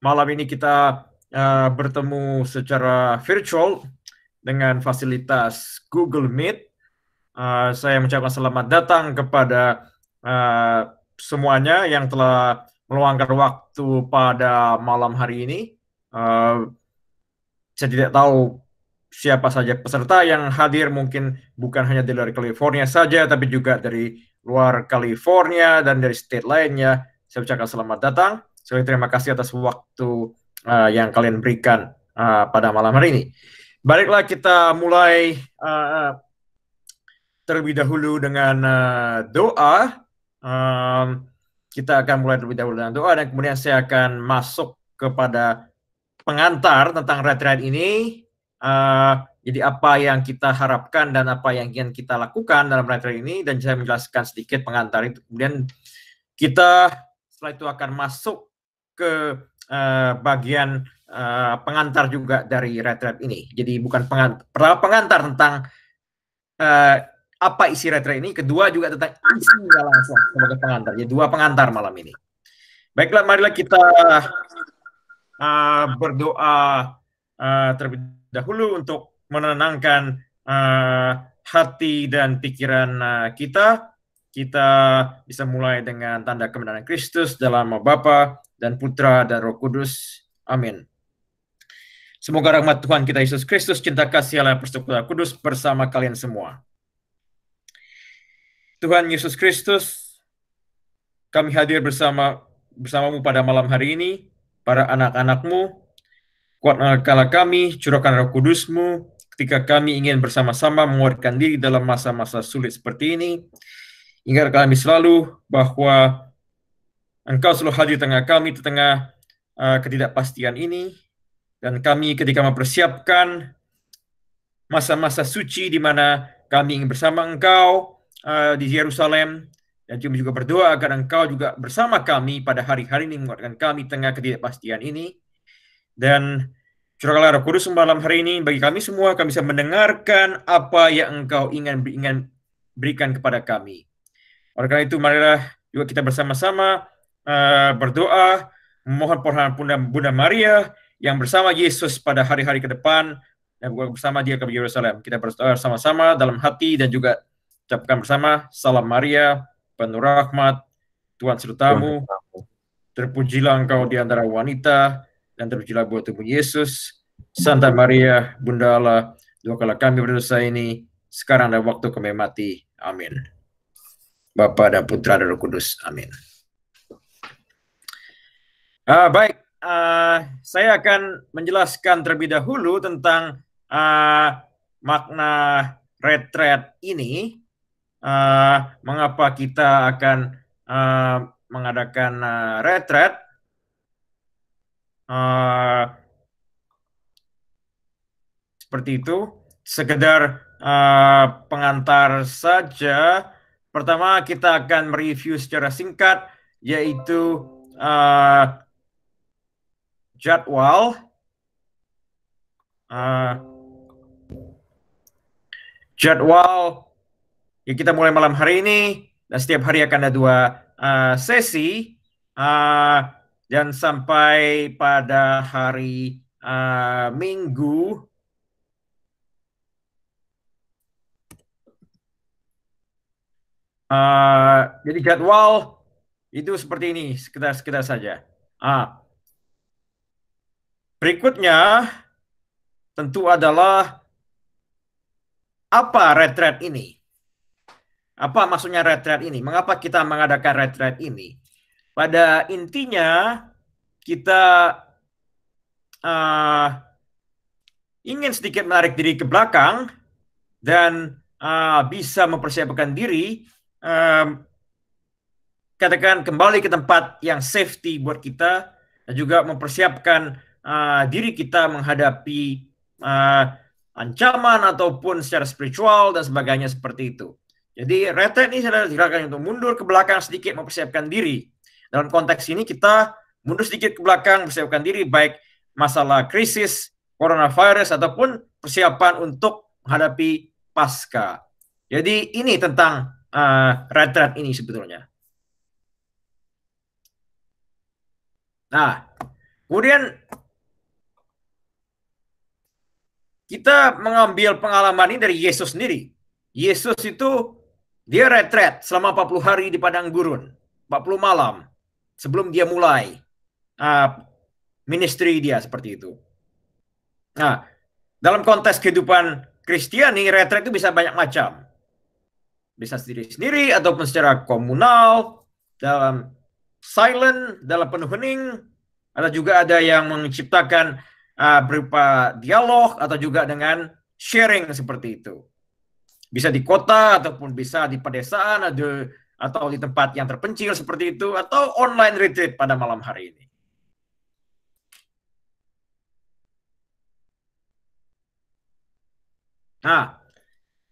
malam ini kita bertemu secara virtual dengan fasilitas Google Meet. Saya mengucapkan selamat datang kepada semuanya yang telah meluangkan waktu pada malam hari ini. Saya tidak tahu siapa saja peserta yang hadir, mungkin bukan hanya dari California saja, tapi juga dari luar California dan dari state lainnya. Saya ucapkan selamat datang. Sekali terima kasih atas waktu yang kalian berikan pada malam hari ini. Baiklah, kita mulai terlebih dahulu dengan doa. Kita akan mulai terlebih dahulu dengan doa, dan kemudian saya akan masuk kepada pengantar tentang retreat ini. Jadi apa yang kita harapkan dan apa yang ingin kita lakukan dalam retreat ini, dan saya menjelaskan sedikit pengantar itu. Kemudian kita setelah itu akan masuk ke bagian pengantar juga dari retreat ini. Jadi bukan pengantar tentang apa isi retreat ini, kedua juga tentang isinya langsung sebagai pengantar. Jadi dua pengantar malam ini. Baiklah, marilah kita berdoa terlebih dahulu untuk menenangkan hati dan pikiran kita. Kita bisa mulai dengan tanda kebenaran Kristus dalam nama Bapa dan Putra dan Roh Kudus. Amin. Semoga rahmat Tuhan kita Yesus Kristus, cinta kasih Allah, persekutuan kudus bersama kalian semua. Tuhan Yesus Kristus, kami hadir bersamamu pada malam hari ini, para anak-anakmu. Kuatkanlah kami, curahkan Roh Kudus-Mu ketika kami ingin bersama-sama menguatkan diri dalam masa-masa sulit seperti ini. Ingatkan kami selalu bahwa Engkau selalu hadir di tengah kami, di tengah ketidakpastian ini. Dan kami ketika mempersiapkan masa-masa suci di mana kami ingin bersama Engkau di Yerusalem, dan juga berdoa agar Engkau juga bersama kami pada hari-hari ini, menguatkan kami di tengah ketidakpastian ini. Dan curahkanlah Roh Kudus malam hari ini bagi kami semua, kami bisa mendengarkan apa yang Engkau ingin berikan kepada kami. Oleh karena itu, marilah juga kita bersama-sama berdoa, memohon pertolongan Bunda Maria yang bersama Yesus pada hari-hari ke depan, dan bersama Dia ke Yerusalem. Kita berdoa sama-sama dalam hati dan juga ucapkan bersama, Salam Maria, penuh rahmat, Tuhan sertamu, terpujilah Engkau di antara wanita, dan terpujilah buah tubuh Yesus. Santa Maria, Bunda Allah, doakanlah kami berdosa ini, sekarang dan waktu kami mati. Amin. Bapa dan Putra dan Roh Kudus. Amin. Baik, saya akan menjelaskan terlebih dahulu tentang makna retreat ini. Mengapa kita akan mengadakan retreat. Seperti itu, sekedar pengantar saja. Pertama, kita akan mereview secara singkat, yaitu jadwal. Jadwal yang kita mulai malam hari ini, dan setiap hari akan ada 2 sesi, dan sampai pada hari Minggu. Jadi jadwal itu seperti ini, sekitar saja. Berikutnya tentu adalah apa retreat ini? Apa maksudnya retreat ini? Mengapa kita mengadakan retreat ini? Pada intinya kita ingin sedikit menarik diri ke belakang dan bisa mempersiapkan diri, katakan kembali ke tempat yang safety buat kita, dan juga mempersiapkan diri kita menghadapi ancaman ataupun secara spiritual dan sebagainya seperti itu. Jadi retreat ini adalah gerakan untuk mundur ke belakang sedikit, mempersiapkan diri. Dalam konteks ini kita mundur sedikit ke belakang, mempersiapkan diri baik masalah krisis coronavirus ataupun persiapan untuk menghadapi pasca. Jadi ini tentang retreat ini sebetulnya. Nah, Kemudian kita mengambil pengalaman ini dari Yesus sendiri. Yesus itu dia retret selama 40 hari di padang gurun, 40 malam sebelum dia mulai ministry dia seperti itu. Nah, dalam konteks kehidupan Kristiani, retret itu bisa banyak macam. Bisa sendiri-sendiri ataupun secara komunal, dalam silent, dalam penuh hening, atau juga ada yang menciptakan berupa dialog atau juga dengan sharing seperti itu. Bisa di kota ataupun bisa di pedesaan atau di tempat yang terpencil seperti itu, atau online retreat pada malam hari ini. Nah,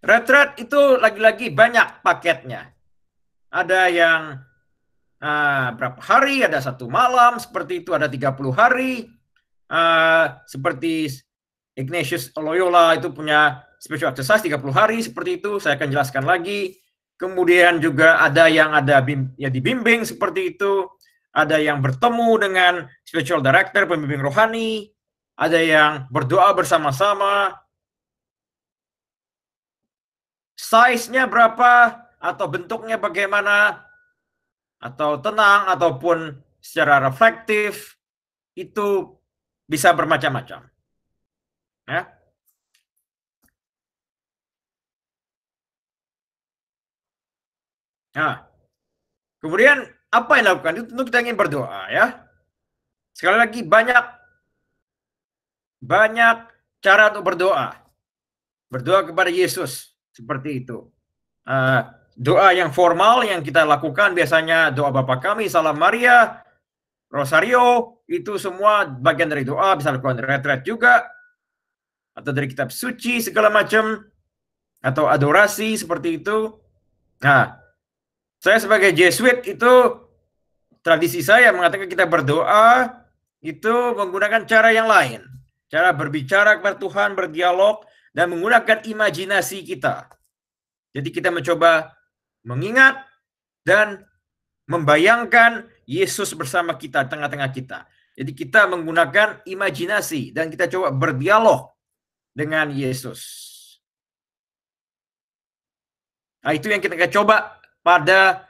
retreat itu lagi-lagi banyak paketnya. Ada yang berapa hari, ada 1 malam, seperti itu, ada 30 hari. Seperti Ignatius Loyola itu punya spiritual exercise 30 hari, seperti itu, saya akan jelaskan lagi. Kemudian juga ada yang ya dibimbing seperti itu, ada yang bertemu dengan spiritual director, pembimbing rohani, ada yang berdoa bersama-sama. Size-nya berapa atau bentuknya bagaimana, atau tenang ataupun secara reflektif, itu bisa bermacam-macam. Ya. Nah, kemudian apa yang dilakukan? Itu tentu kita ingin berdoa ya. Sekali lagi banyak cara untuk berdoa. Berdoa kepada Yesus seperti itu. Doa yang formal yang kita lakukan biasanya doa Bapa Kami, Salam Maria, Rosario, itu semua bagian dari doa, bisa lakukan retret juga, atau dari kitab suci segala macam, atau adorasi seperti itu. Nah, saya sebagai Jesuit itu tradisi saya mengatakan kita berdoa itu menggunakan cara yang lain. Cara berbicara kepada Tuhan, berdialog, dan menggunakan imajinasi kita. Jadi kita mencoba mengingat dan membayangkan Yesus bersama kita, tengah-tengah kita. Jadi kita menggunakan imajinasi dan kita coba berdialog dengan Yesus. Nah, itu yang kita coba pada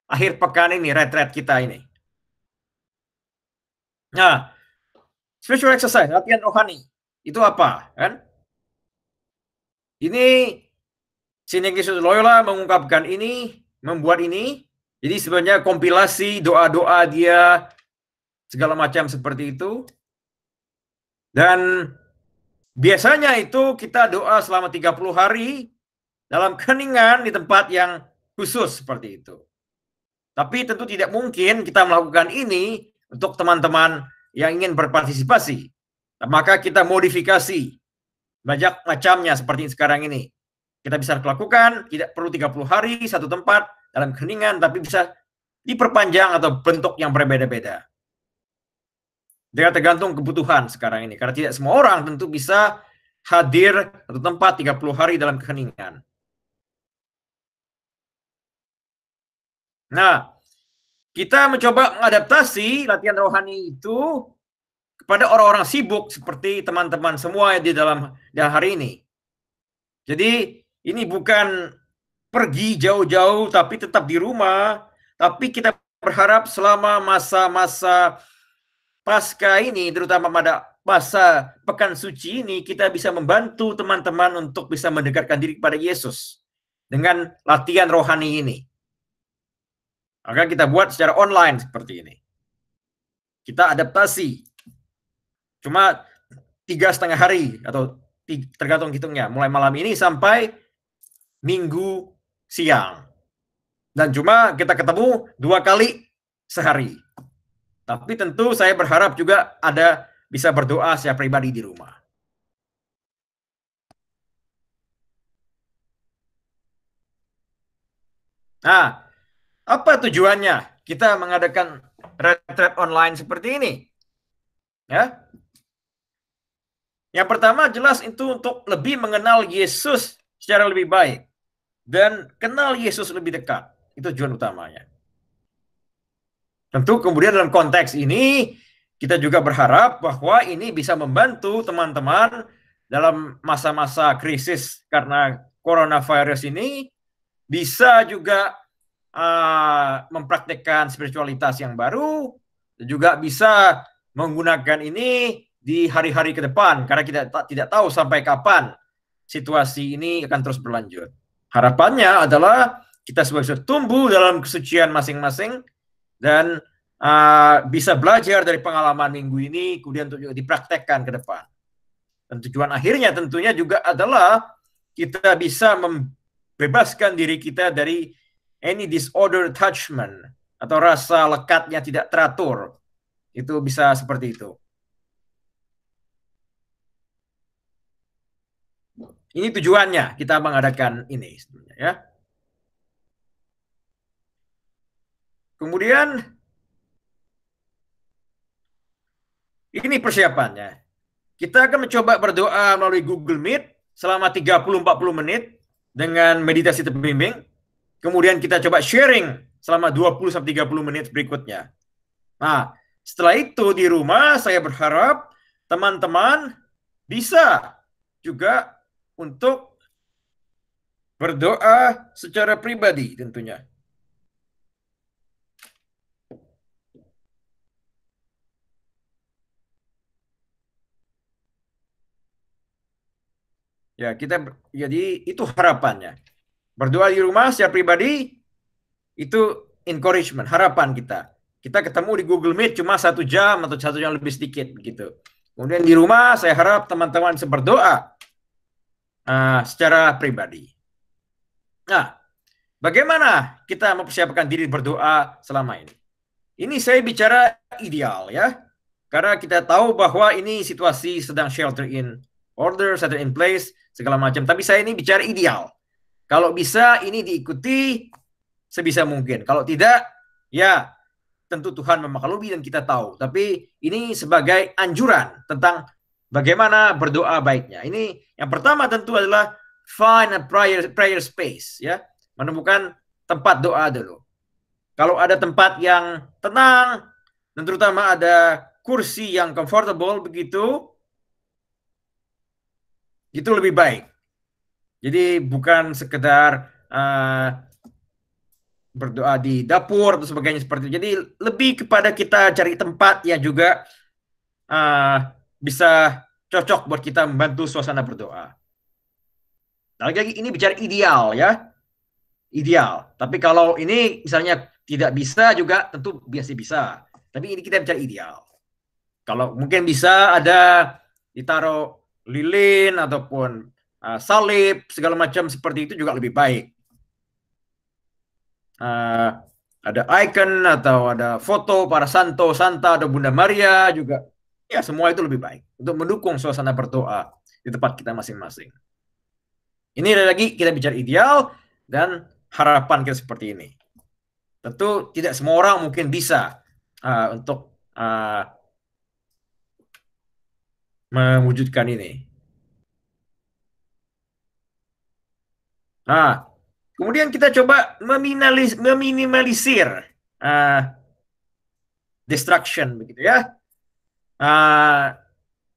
akhir pekan ini, retret kita ini. Nah, spiritual exercise, latihan rohani, itu apa? Kan? Ini Ignatius Loyola mengungkapkan ini, membuat ini. Jadi sebenarnya kompilasi doa-doa dia, segala macam seperti itu. Dan biasanya itu kita doa selama 30 hari dalam keheningan di tempat yang khusus seperti itu. Tapi tentu tidak mungkin kita melakukan ini untuk teman-teman yang ingin berpartisipasi. Maka kita modifikasi banyak macamnya seperti sekarang ini. Kita bisa lakukan, tidak perlu 30 hari satu tempat dalam keheningan, tapi bisa diperpanjang atau bentuk yang berbeda-beda. Dia tergantung kebutuhan sekarang ini. Karena tidak semua orang tentu bisa hadir satu tempat 30 hari dalam keheningan. Nah, kita mencoba mengadaptasi latihan rohani itu kepada orang-orang sibuk seperti teman-teman semua di dalam hari ini. Jadi ini bukan pergi jauh-jauh tapi tetap di rumah, tapi kita berharap selama masa-masa pasca ini, terutama pada masa pekan suci ini, kita bisa membantu teman-teman untuk bisa mendekatkan diri kepada Yesus dengan latihan rohani ini. Maka kita buat secara online seperti ini. Kita adaptasi. Cuma 3,5 hari atau tergantung hitungnya, mulai malam ini sampai Minggu siang. Dan cuma kita ketemu 2 kali sehari. Tapi tentu saya berharap juga ada bisa berdoa secara pribadi di rumah. Nah, apa tujuannya kita mengadakan retret online seperti ini? Ya. Yang pertama jelas itu untuk lebih mengenal Yesus secara lebih baik. Dan kenal Yesus lebih dekat. Itu tujuan utamanya. Tentu kemudian dalam konteks ini kita juga berharap bahwa ini bisa membantu teman-teman dalam masa-masa krisis karena coronavirus ini, bisa juga mempraktekkan spiritualitas yang baru, juga bisa menggunakan ini di hari-hari ke depan, karena kita tidak tahu sampai kapan situasi ini akan terus berlanjut. Harapannya adalah kita sebagai tumbuh dalam kesucian masing-masing dan bisa belajar dari pengalaman minggu ini, kemudian untuk juga dipraktekkan ke depan. Dan tujuan akhirnya tentunya juga adalah kita bisa membebaskan diri kita dari any disorder attachment atau rasa lekatnya tidak teratur. Itu bisa seperti itu. Ini tujuannya kita mengadakan ini sebenarnya ya. Kemudian ini persiapannya. Kita akan mencoba berdoa melalui Google Meet selama 30-40 menit dengan meditasi terbimbing. Kemudian kita coba sharing selama 20-30 menit berikutnya. Nah, setelah itu di rumah saya berharap teman-teman bisa juga untuk berdoa secara pribadi tentunya. Ya, jadi itu harapannya. Berdoa di rumah secara pribadi itu encouragement, harapan kita. Kita ketemu di Google Meet cuma 1 jam atau 1 jam lebih sedikit begitu. Kemudian di rumah saya harap teman-teman bisa berdoa secara pribadi. Nah, bagaimana kita mempersiapkan diri berdoa selama ini? Ini saya bicara ideal ya. Karena kita tahu bahwa ini situasi sedang shelter in order, shelter in place, segala macam. Tapi saya ini bicara ideal. Kalau bisa ini diikuti sebisa mungkin. Kalau tidak, ya tentu Tuhan memaklumi dan kita tahu. Tapi ini sebagai anjuran tentang bagaimana berdoa baiknya. Ini yang pertama tentu adalah find a prayer space, ya, menemukan tempat doa dulu. Kalau ada tempat yang tenang dan terutama ada kursi yang comfortable begitu, itu lebih baik. Jadi bukan sekedar berdoa di dapur atau sebagainya seperti itu. Jadi lebih kepada kita cari tempat yang juga bisa cocok buat kita membantu suasana berdoa. Lagi-lagi ini bicara ideal ya. Ideal. Tapi kalau ini misalnya tidak bisa juga tentu biasa bisa. Tapi ini kita bicara ideal. Kalau mungkin bisa ada ditaruh lilin ataupun salib segala macam seperti itu juga lebih baik. Ada icon atau ada foto para santo, santa atau Bunda Maria juga. Ya semua itu lebih baik untuk mendukung suasana berdoa di tempat kita masing-masing. Ini lagi kita bicara ideal dan harapan kita seperti ini. Tentu tidak semua orang mungkin bisa untuk mewujudkan ini. Nah, kemudian kita coba meminimalisir distraction begitu ya.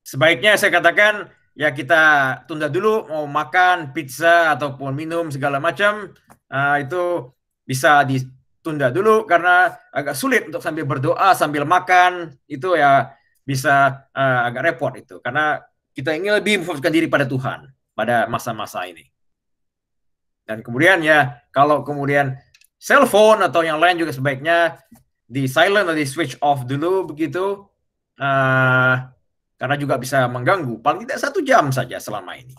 Sebaiknya saya katakan ya kita tunda dulu mau makan pizza ataupun minum segala macam, itu bisa ditunda dulu karena agak sulit untuk sambil berdoa sambil makan, itu ya bisa agak repot itu karena kita ingin lebih memfokuskan diri pada Tuhan pada masa-masa ini. Dan kemudian ya kalau kemudian cellphone atau yang lain juga sebaiknya di silent atau di switch off dulu begitu, karena juga bisa mengganggu. Paling tidak 1 jam saja selama ini.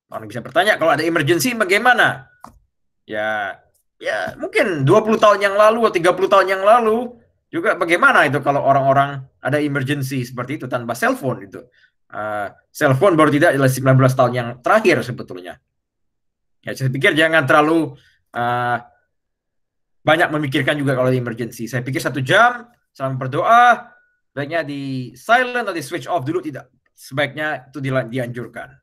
Orang bisa bertanya kalau ada emergency bagaimana? Ya mungkin 20 tahun yang lalu atau 30 tahun yang lalu juga bagaimana itu kalau orang-orang ada emergency seperti itu tanpa cellphone itu. Cellphone baru tidak adalah 19 tahun yang terakhir sebetulnya. Ya, saya pikir jangan terlalu banyak memikirkan juga kalau emergency. Saya pikir 1 jam selama berdoa, baiknya di silent atau di switch off dulu, tidak. Sebaiknya itu dianjurkan.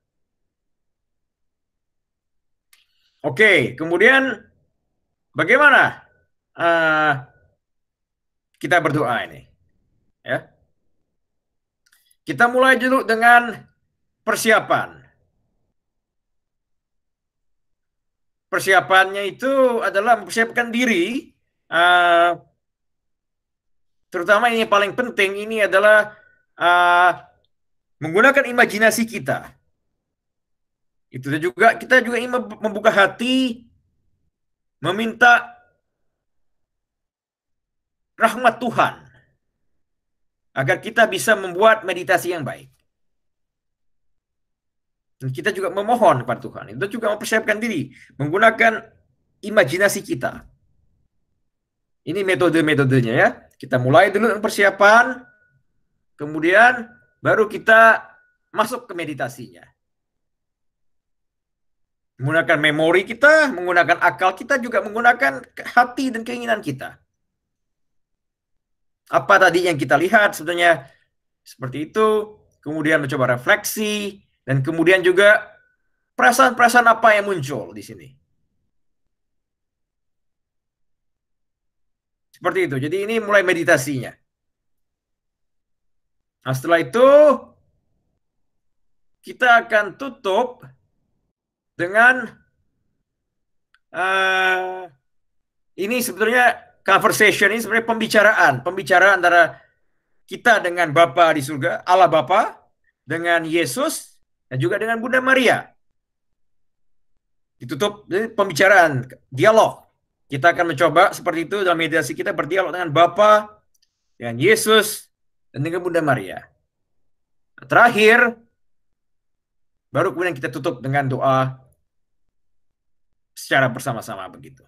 Oke, kemudian bagaimana kita berdoa ini? Ya. Kita mulai dulu dengan persiapan. Persiapannya itu adalah mempersiapkan diri, uh, terutama ini paling penting, ini adalah uh, menggunakan imajinasi kita. Itu juga kita juga ingin membuka hati, meminta rahmat Tuhan agar kita bisa membuat meditasi yang baik. Dan kita juga memohon kepada Tuhan. Itu juga mempersiapkan diri menggunakan imajinasi kita. Ini metode-metodenya ya. Kita mulai dulu dengan persiapan, kemudian baru kita masuk ke meditasinya. Menggunakan memori kita, menggunakan akal kita, juga menggunakan hati dan keinginan kita. Apa tadi yang kita lihat sebenarnya seperti itu, kemudian mencoba refleksi, dan kemudian juga perasaan-perasaan apa yang muncul di sini. Seperti itu. Jadi ini mulai meditasinya. Nah, setelah itu kita akan tutup dengan ini sebetulnya conversation, ini sebenarnya pembicaraan antara kita dengan Bapa di surga, Allah Bapa, dengan Yesus, dan juga dengan Bunda Maria. Ditutup pembicaraan, dialog. Kita akan mencoba seperti itu dalam meditasi kita, berdialog dengan Bapa, dengan Yesus, dan dengan Bunda Maria. Terakhir, baru kemudian kita tutup dengan doa secara bersama-sama begitu.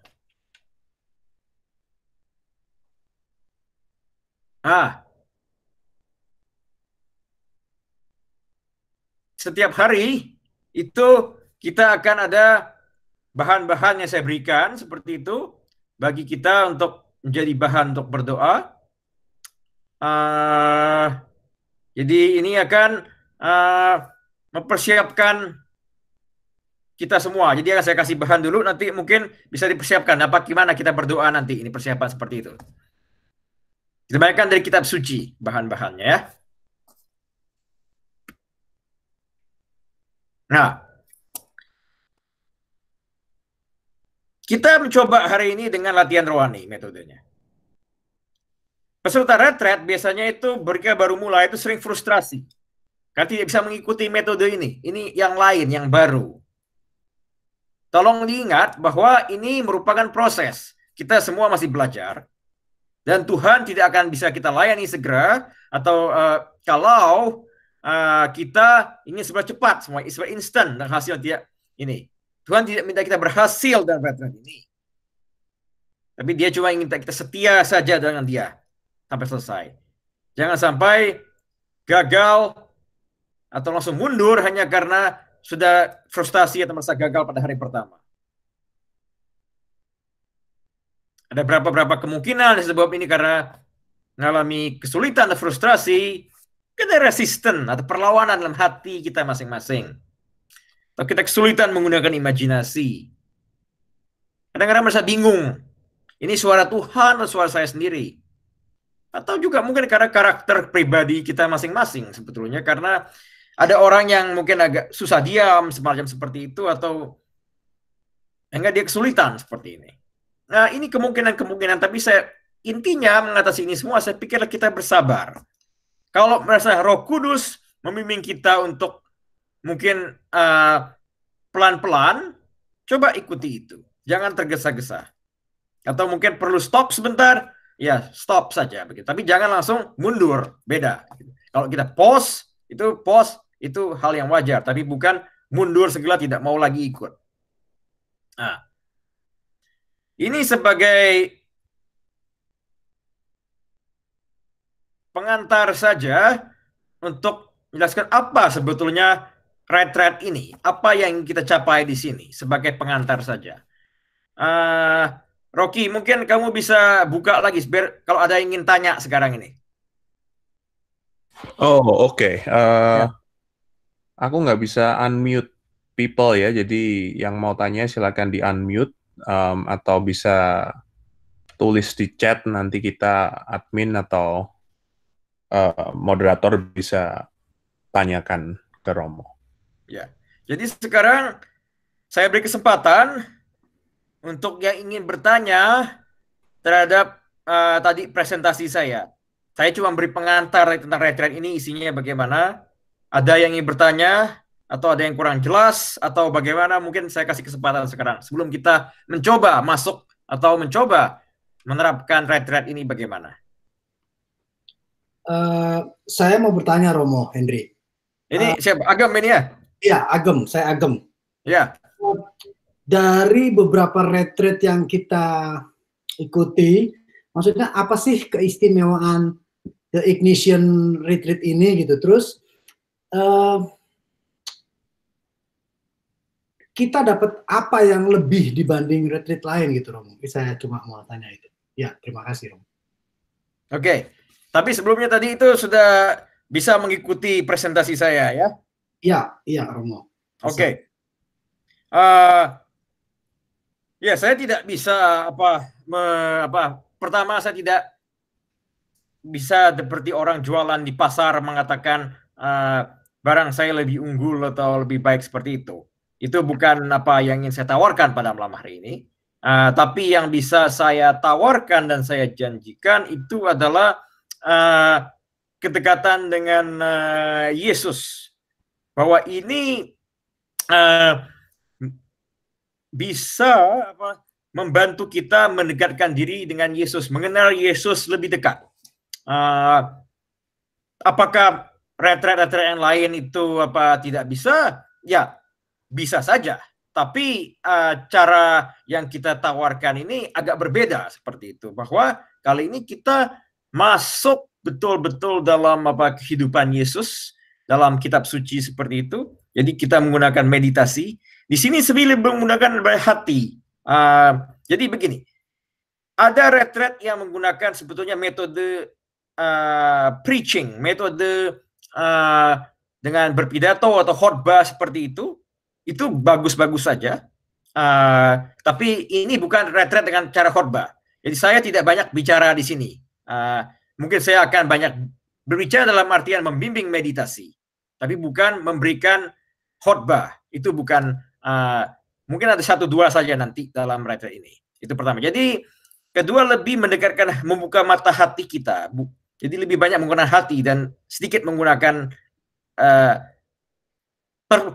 Setiap hari itu kita akan ada bahan-bahan yang saya berikan seperti itu bagi kita untuk menjadi bahan untuk berdoa. Jadi ini akan mempersiapkan kita semua. Jadi akan saya kasih bahan dulu, nanti mungkin bisa dipersiapkan apa gimana kita berdoa nanti. Ini persiapan seperti itu. Kita bayangkan dari kitab suci bahan-bahannya ya. Nah, kita mencoba hari ini dengan latihan rohani metodenya. Peserta retret biasanya itu ketika baru mulai itu sering frustrasi. Karena tidak bisa mengikuti metode ini. Ini yang lain, yang baru. Tolong diingat bahwa ini merupakan proses. Kita semua masih belajar. Dan Tuhan tidak akan bisa kita layani segera. Atau kalau kita ingin sebelah cepat, semua sebelah instan dan hasil tidak ini. Tuhan tidak minta kita berhasil dalam retret ini. Tapi dia cuma ingin kita setia saja dengan dia sampai selesai. Jangan sampai gagal atau langsung mundur hanya karena sudah frustasi atau merasa gagal pada hari pertama. Ada berapa kemungkinan sebab ini karena mengalami kesulitan atau frustrasi, kita resisten atau perlawanan dalam hati kita masing-masing. Atau kita kesulitan menggunakan imajinasi. Kadang-kadang merasa bingung. Ini suara Tuhan atau suara saya sendiri? Atau juga mungkin karena karakter pribadi kita masing-masing sebetulnya. Karena ada orang yang mungkin agak susah diam, semacam seperti itu. Atau enggak dia kesulitan seperti ini. Nah ini kemungkinan-kemungkinan. Tapi intinya mengatasi ini semua, saya pikir kita bersabar. Kalau merasa Roh Kudus membimbing kita untuk mungkin pelan-pelan, coba ikuti itu. Jangan tergesa-gesa. Atau mungkin perlu stop sebentar, ya stop saja. Tapi jangan langsung mundur, beda. Kalau kita pause itu hal yang wajar. Tapi bukan mundur segala tidak mau lagi ikut. Nah, ini sebagai pengantar saja untuk menjelaskan apa sebetulnya retret ini, apa yang kita capai di sini sebagai pengantar saja. Rocky, mungkin kamu bisa buka lagi biar kalau ada yang ingin tanya sekarang ini. Oh, oke. Aku nggak bisa unmute people ya, jadi yang mau tanya silakan di unmute atau bisa tulis di chat, nanti kita admin atau moderator bisa tanyakan ke Romo. Ya. Jadi sekarang saya beri kesempatan untuk yang ingin bertanya terhadap tadi presentasi saya. Saya cuma beri pengantar tentang retret ini, isinya bagaimana. Ada yang ingin bertanya, atau ada yang kurang jelas, atau bagaimana, mungkin saya kasih kesempatan sekarang. Sebelum kita mencoba masuk, atau mencoba menerapkan retret ini bagaimana. Saya mau bertanya, Romo, Henry. Ini siapa? Agam ini ya? Iya, Agem. Saya Agem. Ya. Dari beberapa retret yang kita ikuti, maksudnya apa sih keistimewaan The Ignition Retreat ini gitu. Terus kita dapat apa yang lebih dibanding retreat lain gitu, Romo? Saya cuma mau tanya itu. Ya, terima kasih, Romo. Oke. Tapi sebelumnya tadi itu sudah bisa mengikuti presentasi saya ya? Iya, Romo. Oke. Ya, saya tidak bisa pertama saya tidak bisa seperti orang jualan di pasar mengatakan barang saya lebih unggul atau lebih baik seperti itu. Itu bukan apa yang ingin saya tawarkan pada malam hari ini. Tapi yang bisa saya tawarkan dan saya janjikan itu adalah kedekatan dengan Yesus. Bahwa ini bisa membantu kita mendekatkan diri dengan Yesus, mengenal Yesus lebih dekat. Apakah retret-retret yang lain itu tidak bisa? Ya, bisa saja. Tapi cara yang kita tawarkan ini agak berbeda seperti itu. Bahwa kali ini kita masuk betul-betul dalam kehidupan Yesus, dalam kitab suci seperti itu. Jadi kita menggunakan meditasi. Di sini sebenarnya menggunakan hati. Jadi begini, ada retret yang menggunakan sebetulnya metode preaching, metode dengan berpidato atau khotbah seperti itu bagus-bagus saja. Tapi ini bukan retret dengan cara khotbah. Jadi saya tidak banyak bicara di sini. Mungkin saya akan banyak berbicara dalam artian membimbing meditasi, tapi bukan memberikan khotbah. Itu bukan mungkin ada 1-2 saja nanti dalam retret ini. Itu pertama. Jadi kedua, lebih mendekatkan, membuka mata hati kita. Jadi lebih banyak menggunakan hati dan sedikit menggunakan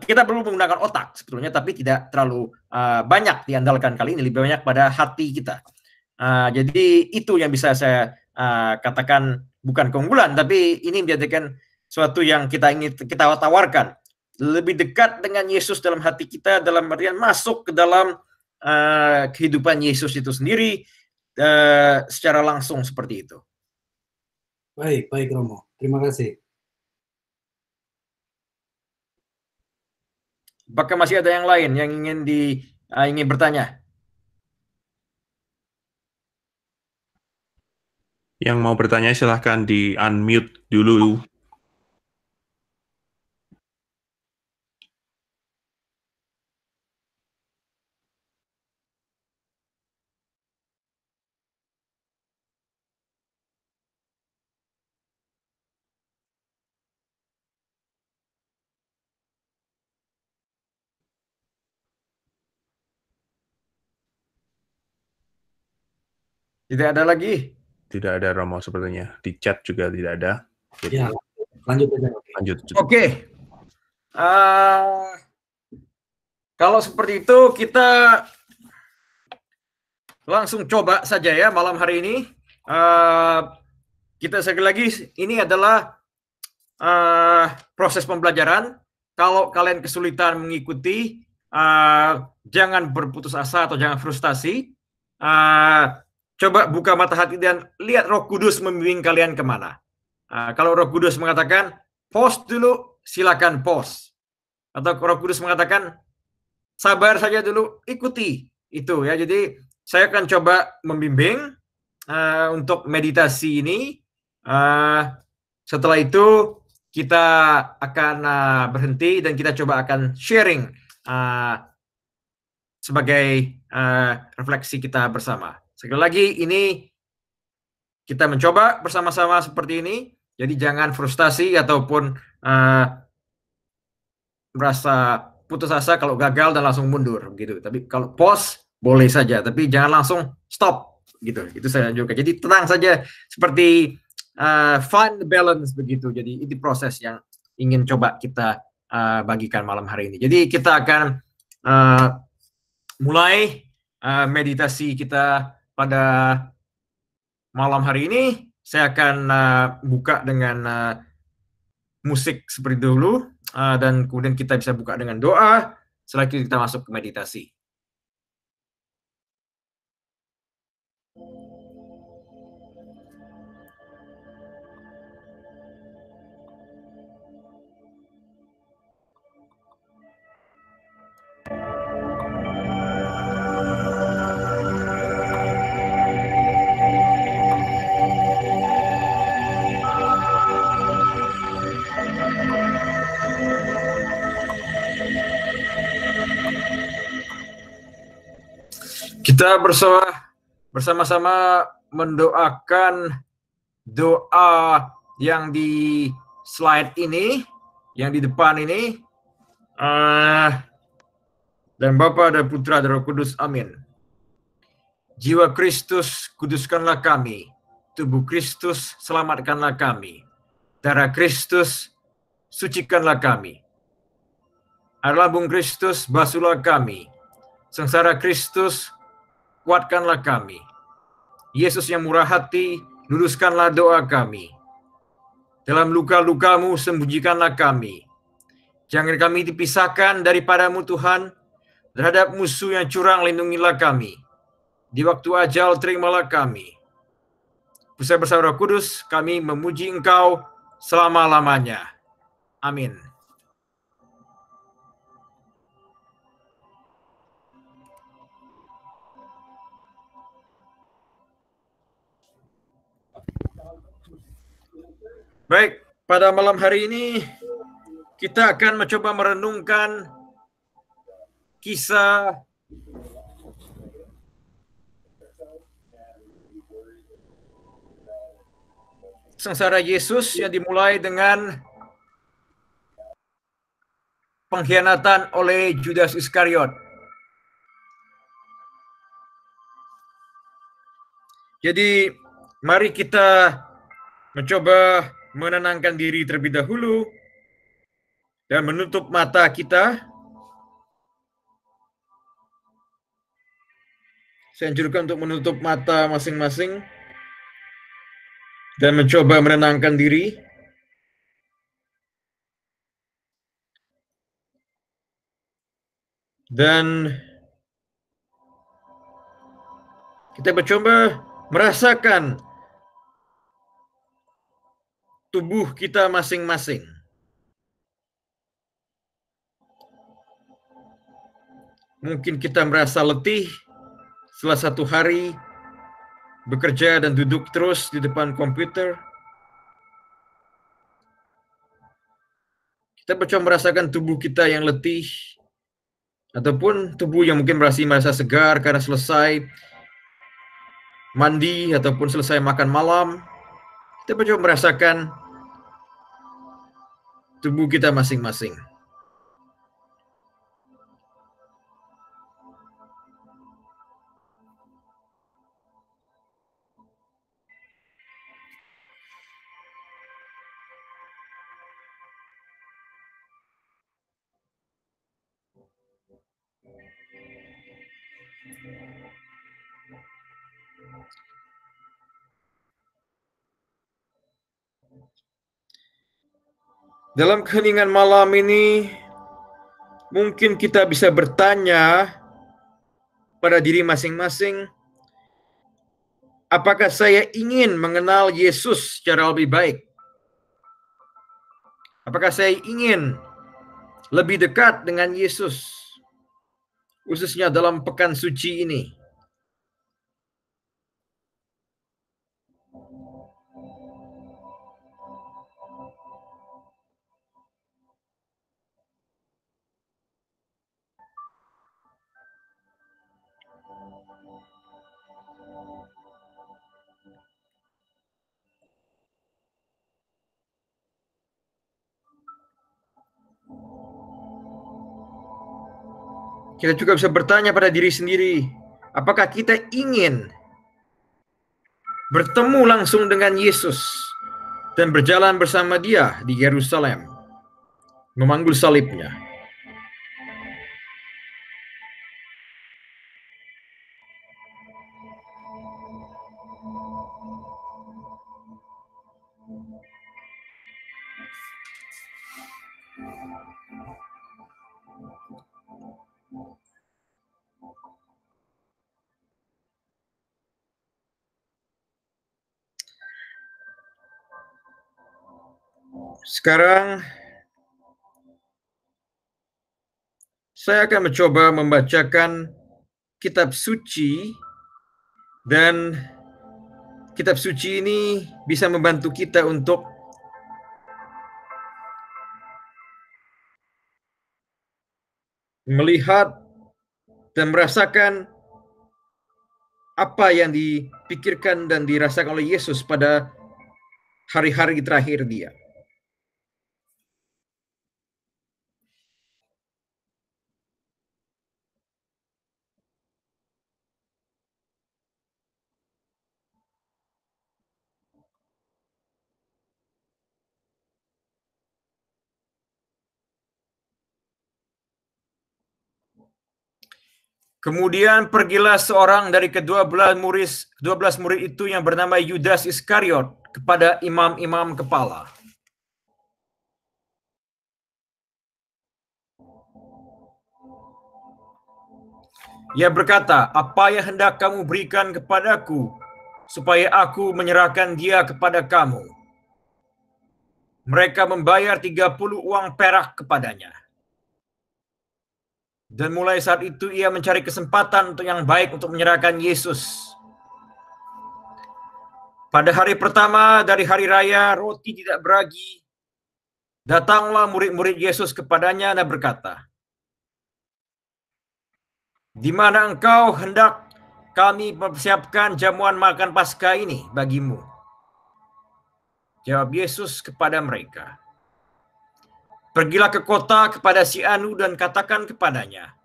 kita perlu menggunakan otak sebetulnya, tapi tidak terlalu banyak diandalkan kali ini, lebih banyak pada hati kita. Jadi itu yang bisa saya katakan bukan keunggulan, tapi ini menjadikan suatu yang kita ingin kita tawarkan. Lebih dekat dengan Yesus dalam hati kita, dalam artian masuk ke dalam kehidupan Yesus itu sendiri secara langsung seperti itu. Baik Romo. Terima kasih. Apakah masih ada yang lain yang ingin bertanya? Yang mau bertanya silahkan di unmute dulu. Tidak ada lagi? Tidak ada, Romo, sepertinya. Di chat juga tidak ada. Jadi, ya, lanjut aja. Lanjut. Oke. Kalau seperti itu, kita langsung coba saja ya malam hari ini. Kita sekali lagi, ini adalah proses pembelajaran. Kalau kalian kesulitan mengikuti, jangan berputus asa atau jangan frustasi. Coba buka mata hati dan lihat Roh Kudus membimbing kalian kemana. Kalau Roh Kudus mengatakan pause dulu, silakan pause. Atau Roh Kudus mengatakan sabar saja dulu, ikuti itu ya. Jadi saya akan coba membimbing untuk meditasi ini. Setelah itu kita akan berhenti dan kita coba akan sharing sebagai refleksi kita bersama. Sekali lagi, ini kita mencoba bersama-sama seperti ini. Jadi jangan frustasi ataupun merasa putus asa kalau gagal dan langsung mundur gitu. Tapi kalau pause boleh saja, tapi jangan langsung stop gitu. Itu saya anjurkan. Jadi tenang saja, seperti find the balance begitu. Jadi itu proses yang ingin coba kita bagikan malam hari ini. Jadi kita akan mulai meditasi kita pada malam hari ini. Saya akan buka dengan musik seperti dulu, dan kemudian kita bisa buka dengan doa setelah itu kita masuk ke meditasi. Kita bersama-sama mendoakan doa yang di slide ini, yang di depan ini, dan Bapa dan Putra dan Roh Kudus, amin. Jiwa Kristus, kuduskanlah kami. Tubuh Kristus, selamatkanlah kami. Darah Kristus, sucikanlah kami. Air lambung Kristus, basuhlah kami. Sengsara Kristus, kuatkanlah kami. Yesus yang murah hati, luruskanlah doa kami. Dalam luka-lukamu, sembunyikanlah kami. Jangan kami dipisahkan daripadamu Tuhan. Terhadap musuh yang curang, lindungilah kami. Di waktu ajal, terimalah kami. Bersama Roh Kudus, kami memuji Engkau selama-lamanya. Amin. Baik, pada malam hari ini kita akan mencoba merenungkan kisah sengsara Yesus yang dimulai dengan pengkhianatan oleh Judas Iskariot. Jadi, mari kita mencoba menenangkan diri terlebih dahulu dan menutup mata kita. Saya anjurkan untuk menutup mata masing-masing dan mencoba menenangkan diri. Dan kita mencoba merasakan tubuh kita masing-masing. Mungkin kita merasa letih setelah satu hari bekerja dan duduk terus di depan komputer. Kita mencoba merasakan tubuh kita yang letih, ataupun tubuh yang mungkin masih merasa segar karena selesai mandi ataupun selesai makan malam. Kita mencoba merasakan tubuh kita masing-masing. Dalam keheningan malam ini, mungkin kita bisa bertanya pada diri masing-masing, apakah saya ingin mengenal Yesus secara lebih baik? Apakah saya ingin lebih dekat dengan Yesus, khususnya dalam pekan suci ini? kita juga bisa bertanya pada diri sendiri, apakah kita ingin bertemu langsung dengan Yesus dan berjalan bersama Dia di Yerusalem, memanggul salibnya? Sekarang saya akan mencoba membacakan kitab suci, dan kitab suci ini bisa membantu kita untuk melihat dan merasakan apa yang dipikirkan dan dirasakan oleh Yesus pada hari-hari terakhir Dia. Kemudian pergilah seorang dari kedua belas murid itu yang bernama Yudas Iskariot kepada imam-imam kepala. Ia berkata, "Apa yang hendak kamu berikan kepadaku, supaya aku menyerahkan dia kepada kamu?" Mereka membayar 30 uang perak kepadanya. Dan mulai saat itu ia mencari kesempatan yang baik untuk menyerahkan Yesus. Pada hari pertama dari hari raya roti tidak beragi, datanglah murid-murid Yesus kepadanya dan berkata, "Di mana engkau hendak kami mempersiapkan jamuan makan Paskah ini bagimu?" Jawab Yesus kepada mereka, "Pergilah ke kota kepada si Anu dan katakan kepadanya,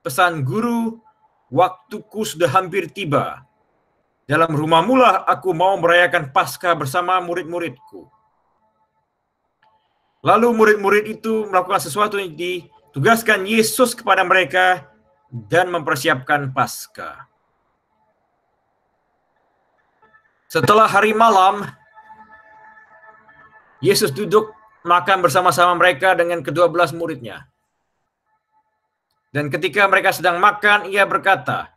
pesan guru, waktuku sudah hampir tiba. Dalam rumahmu lah aku mau merayakan Paskah bersama murid-muridku." Lalu murid-murid itu melakukan sesuatu yang ditugaskan Yesus kepada mereka dan mempersiapkan Paskah. Setelah hari malam, Yesus duduk makan bersama-sama mereka dengan ke-12 muridnya. Dan ketika mereka sedang makan, ia berkata,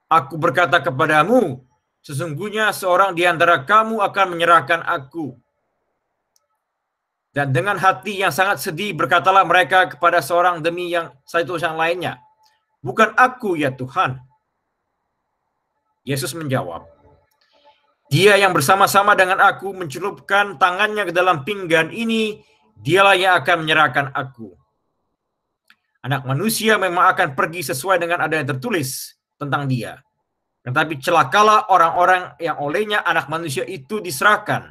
"Aku berkata kepadamu, sesungguhnya seorang di antara kamu akan menyerahkan aku." Dan dengan hati yang sangat sedih berkatalah mereka kepada seorang demi yang satu yang lainnya, "Bukan aku ya Tuhan." Yesus menjawab, "Dia yang bersama-sama dengan aku mencelupkan tangannya ke dalam pinggan ini, dialah yang akan menyerahkan aku. Anak manusia memang akan pergi sesuai dengan ada yang tertulis tentang dia. Tetapi celakalah orang-orang yang olehnya anak manusia itu diserahkan.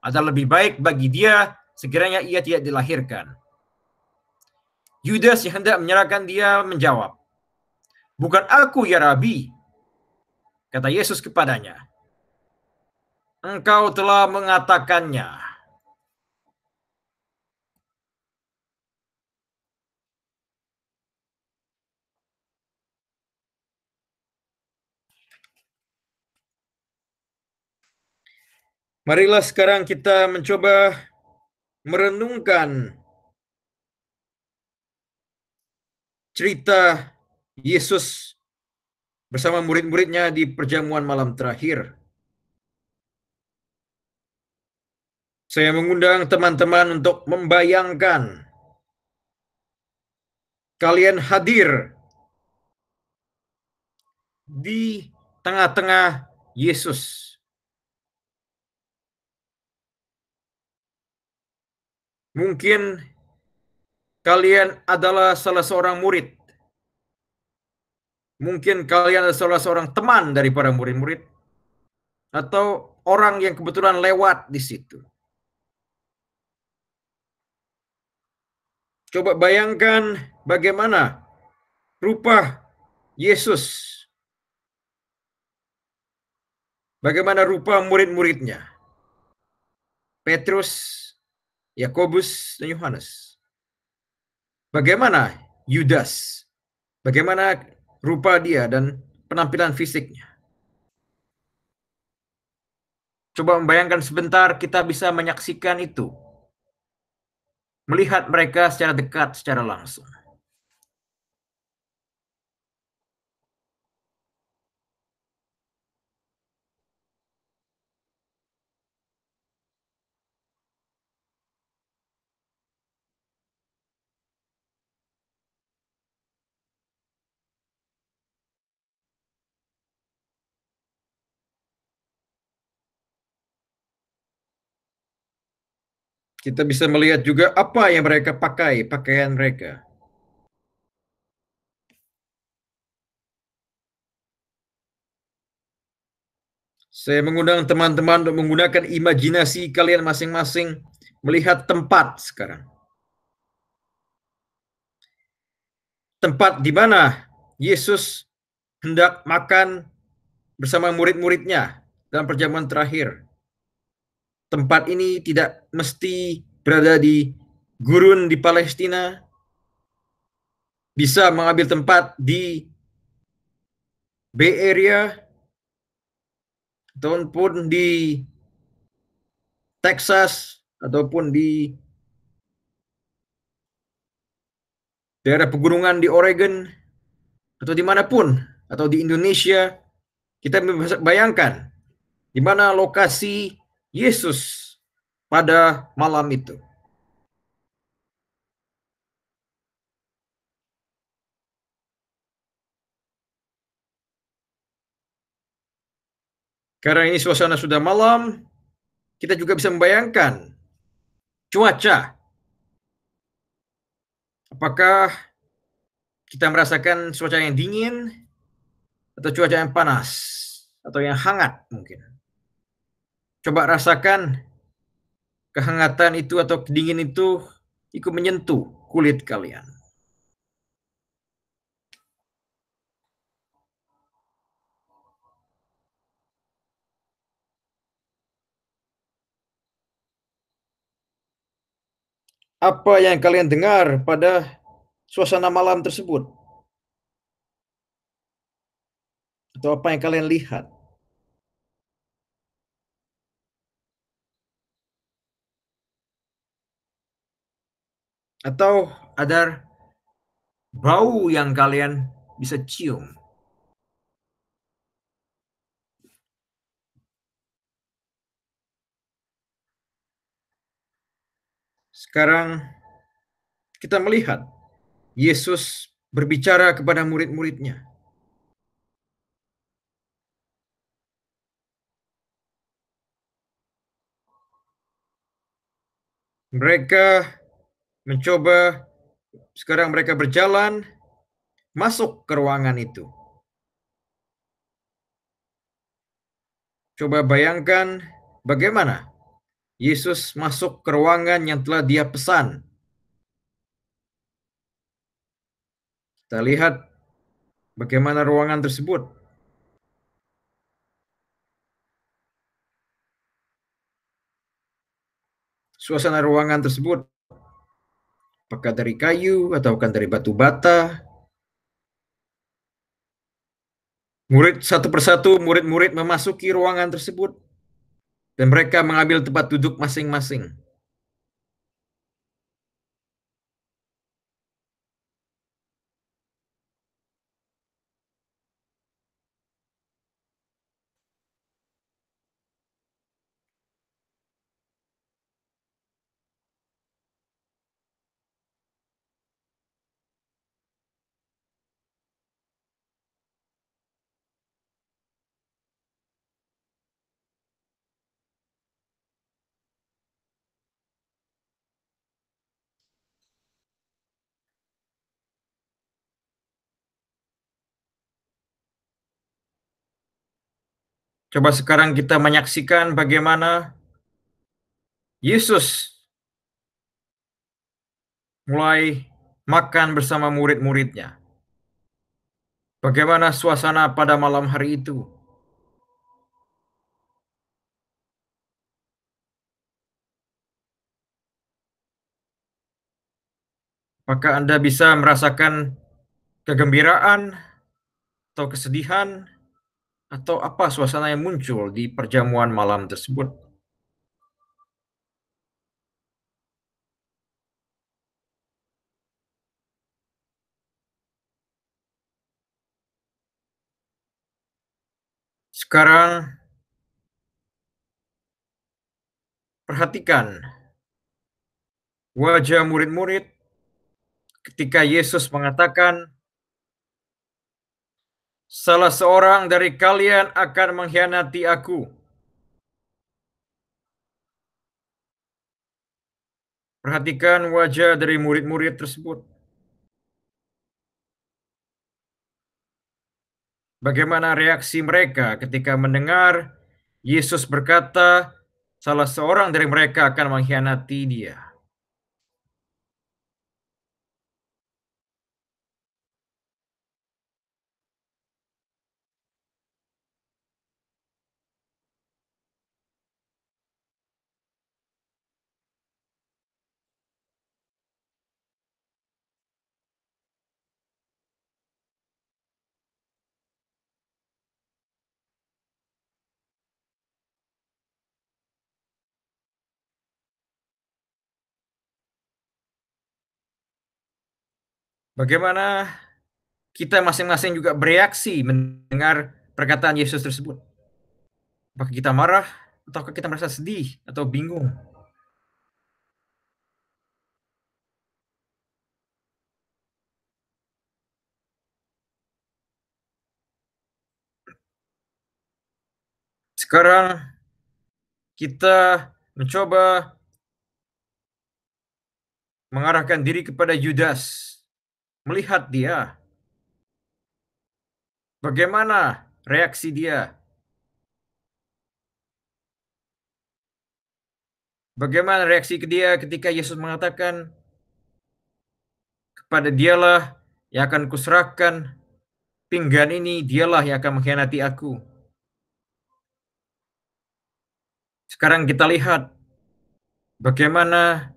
Adalah lebih baik bagi dia sekiranya ia tidak dilahirkan." Yudas yang hendak menyerahkan dia menjawab, "Bukan aku ya Rabi." Kata Yesus kepadanya, "Engkau telah mengatakannya." Marilah sekarang kita mencoba merenungkan cerita Yesus bersama murid-muridnya di perjamuan malam terakhir. Saya mengundang teman-teman untuk membayangkan kalian hadir di tengah-tengah Yesus. Mungkin kalian adalah salah seorang murid. Mungkin kalian adalah salah seorang teman dari para murid-murid. Atau orang yang kebetulan lewat di situ. Coba bayangkan bagaimana rupa Yesus. Bagaimana rupa murid-muridnya? Petrus, Yakobus, dan Yohanes. Bagaimana Yudas? Bagaimana rupa dia dan penampilan fisiknya? Coba membayangkan sebentar, kita bisa menyaksikan itu. Melihat mereka secara dekat, secara langsung. Kita bisa melihat juga apa yang mereka pakai, pakaian mereka. Saya mengundang teman-teman untuk menggunakan imajinasi kalian masing-masing melihat tempat sekarang. Tempat di mana Yesus hendak makan bersama murid-muridnya dalam perjamuan terakhir. Tempat ini tidak mesti berada di gurun di Palestina, bisa mengambil tempat di Bay Area, ataupun di Texas, ataupun di daerah pegunungan di Oregon, atau dimanapun, atau di Indonesia. Kita bisa bayangkan di mana lokasi Yesus pada malam itu. Karena ini suasana sudah malam, kita juga bisa membayangkan cuaca. Apakah kita merasakan cuaca yang dingin, atau cuaca yang panas, atau yang hangat mungkin. Coba rasakan kehangatan itu atau kedingin itu ikut menyentuh kulit kalian. Apa yang kalian dengar pada suasana malam tersebut? Atau apa yang kalian lihat? Atau ada bau yang kalian bisa cium? Sekarang kita melihat Yesus berbicara kepada murid-muridnya. Mereka mencoba, sekarang mereka berjalan masuk ke ruangan itu. Coba bayangkan bagaimana Yesus masuk ke ruangan yang telah dia pesan. Kita lihat bagaimana ruangan tersebut. Suasana ruangan tersebut, apakah dari kayu atau dari batu bata? Satu persatu murid-murid memasuki ruangan tersebut dan mereka mengambil tempat duduk masing-masing. Coba sekarang kita menyaksikan bagaimana Yesus mulai makan bersama murid-muridnya. Bagaimana suasana pada malam hari itu? Apakah Anda bisa merasakan kegembiraan atau kesedihan atau apa suasana yang muncul di perjamuan malam tersebut? Sekarang perhatikan wajah murid-murid ketika Yesus mengatakan, "Salah seorang dari kalian akan mengkhianati aku." Perhatikan wajah dari murid-murid tersebut. Bagaimana reaksi mereka ketika mendengar Yesus berkata, salah seorang dari mereka akan mengkhianati dia. Bagaimana kita masing-masing juga bereaksi mendengar perkataan Yesus tersebut? Apakah kita marah ataukah kita merasa sedih atau bingung? Sekarang kita mencoba mengarahkan diri kepada Yudas, melihat dia. Bagaimana reaksi dia? Bagaimana reaksi dia ketika Yesus mengatakan, kepada dialah yang akan kuserahkan pinggan ini, dialah yang akan mengkhianati aku. Sekarang kita lihat bagaimana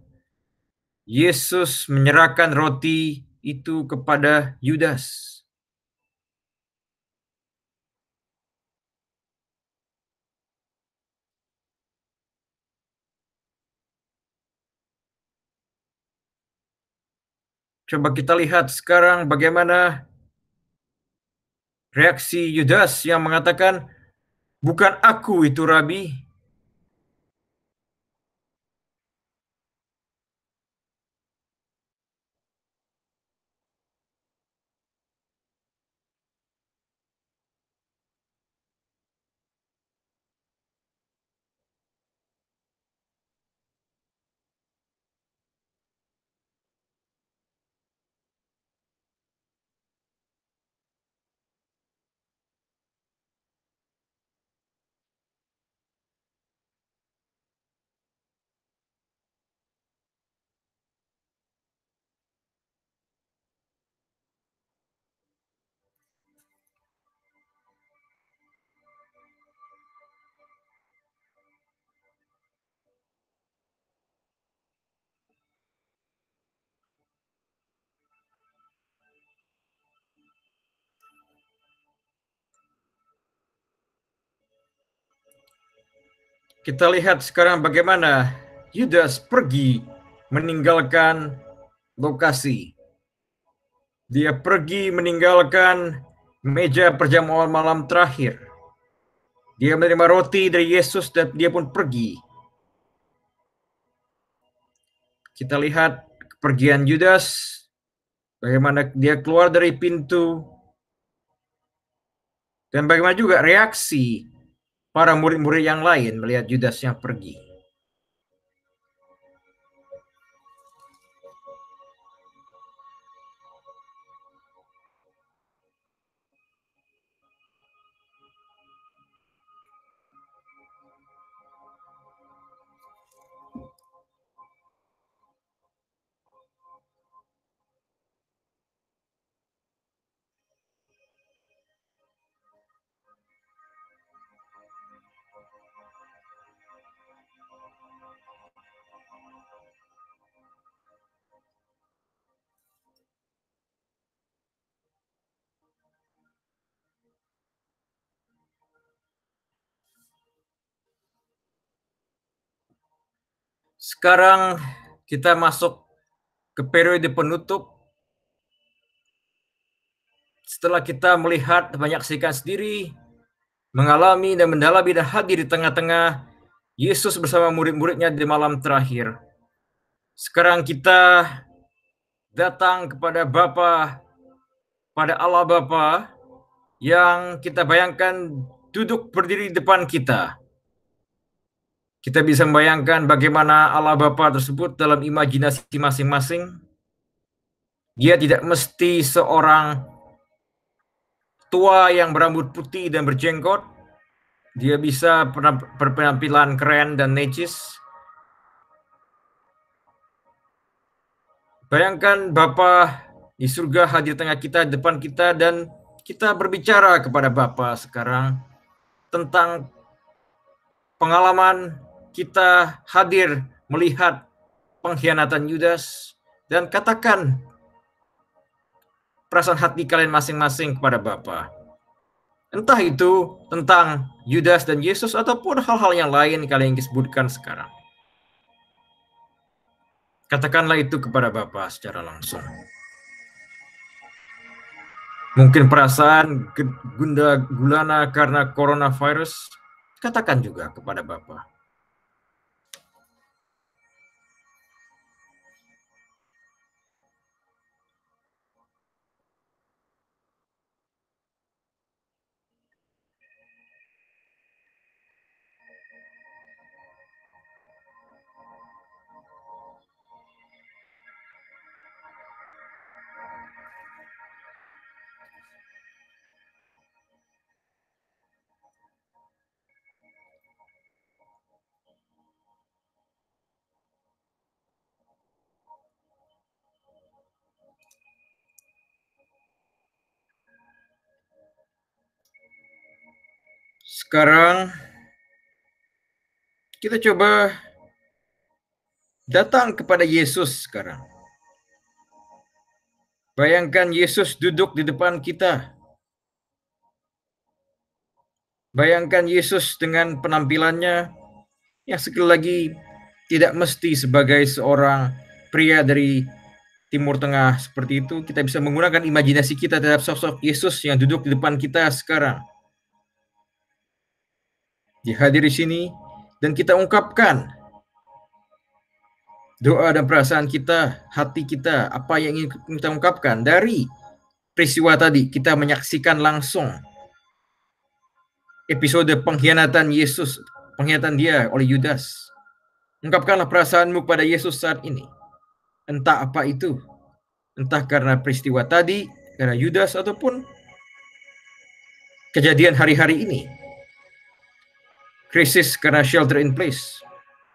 Yesus menyerahkan roti itu kepada Yudas. Coba kita lihat sekarang bagaimana reaksi Yudas yang mengatakan, bukan aku itu Rabi. Kita lihat sekarang bagaimana Yudas pergi meninggalkan lokasi. Dia pergi meninggalkan meja perjamuan malam terakhir. Dia menerima roti dari Yesus dan dia pun pergi. Kita lihat kepergian Yudas, bagaimana dia keluar dari pintu, dan bagaimana juga reaksi para murid-murid yang lain melihat Yudas yang pergi. Sekarang kita masuk ke periode penutup. Setelah kita melihat, menyaksikan sendiri, mengalami dan mendalami dan hadir di tengah-tengah Yesus bersama murid-muridnya di malam terakhir. Sekarang kita datang kepada Bapa, pada Allah Bapa yang kita bayangkan duduk berdiri di depan kita. Kita bisa membayangkan bagaimana Allah Bapa tersebut dalam imajinasi masing-masing. Dia tidak mesti seorang tua yang berambut putih dan berjenggot. Dia bisa berpenampilan keren dan necis. Bayangkan Bapa di surga hadir tengah kita, di depan kita, dan kita berbicara kepada Bapa sekarang tentang pengalaman kita hadir melihat pengkhianatan Yudas, dan katakan perasaan hati kalian masing-masing kepada Bapa. Entah itu tentang Yudas dan Yesus ataupun hal-hal yang lain kalian sebutkan sekarang. Katakanlah itu kepada Bapa secara langsung. Mungkin perasaan gundah gulana karena coronavirus, katakan juga kepada Bapa. Sekarang kita coba datang kepada Yesus sekarang. Bayangkan Yesus duduk di depan kita. Bayangkan Yesus dengan penampilannya yang sekali lagi tidak mesti sebagai seorang pria dari Timur Tengah seperti itu. Kita bisa menggunakan imajinasi kita terhadap sosok Yesus yang duduk di depan kita sekarang. Dia hadir di sini dan kita ungkapkan doa dan perasaan kita, hati kita, apa yang ingin kita ungkapkan dari peristiwa tadi. Kita menyaksikan langsung episode pengkhianatan Yesus, pengkhianatan dia oleh Yudas. Ungkapkanlah perasaanmu pada Yesus saat ini. Entah apa itu. Entah karena peristiwa tadi, karena Yudas, ataupun kejadian hari-hari ini. Krisis karena shelter in place.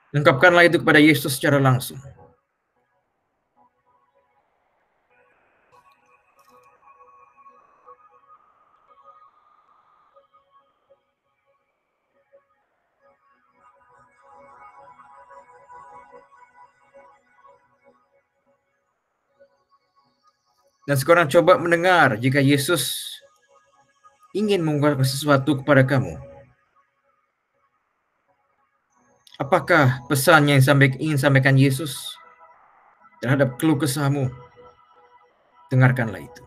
Ungkapkanlah itu kepada Yesus secara langsung. Dan sekarang coba mendengar jika Yesus ingin mengungkapkan sesuatu kepada kamu. Apakah pesan yang ingin sampaikan Yesus terhadap keluh kesahmu? Dengarkanlah itu.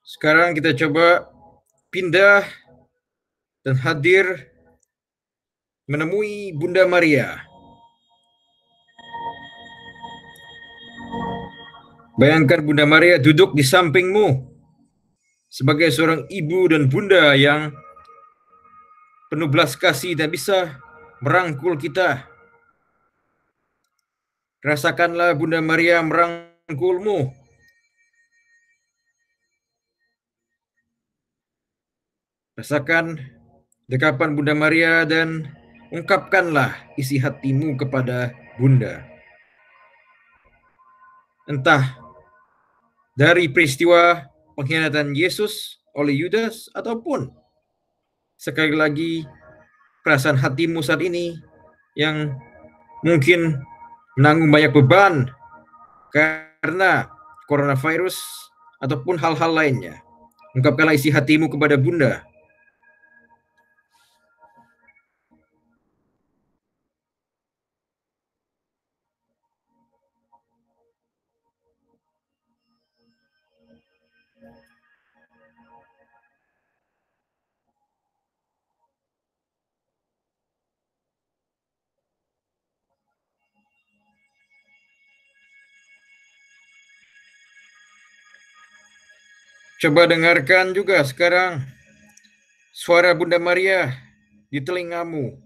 Sekarang kita coba pindah dan hadir menemui Bunda Maria. Bayangkan Bunda Maria duduk di sampingmu sebagai seorang ibu dan bunda yang penuh belas kasih dan bisa merangkul kita. Rasakanlah Bunda Maria merangkulmu. Rasakan dekapan Bunda Maria dan ungkapkanlah isi hatimu kepada Bunda. Entah dari peristiwa pengkhianatan Yesus oleh Yudas ataupun sekali lagi perasaan hatimu saat ini yang mungkin menanggung banyak beban karena coronavirus ataupun hal-hal lainnya. Ungkapkanlah isi hatimu kepada Bunda. Coba dengarkan juga sekarang suara Bunda Maria di telingamu.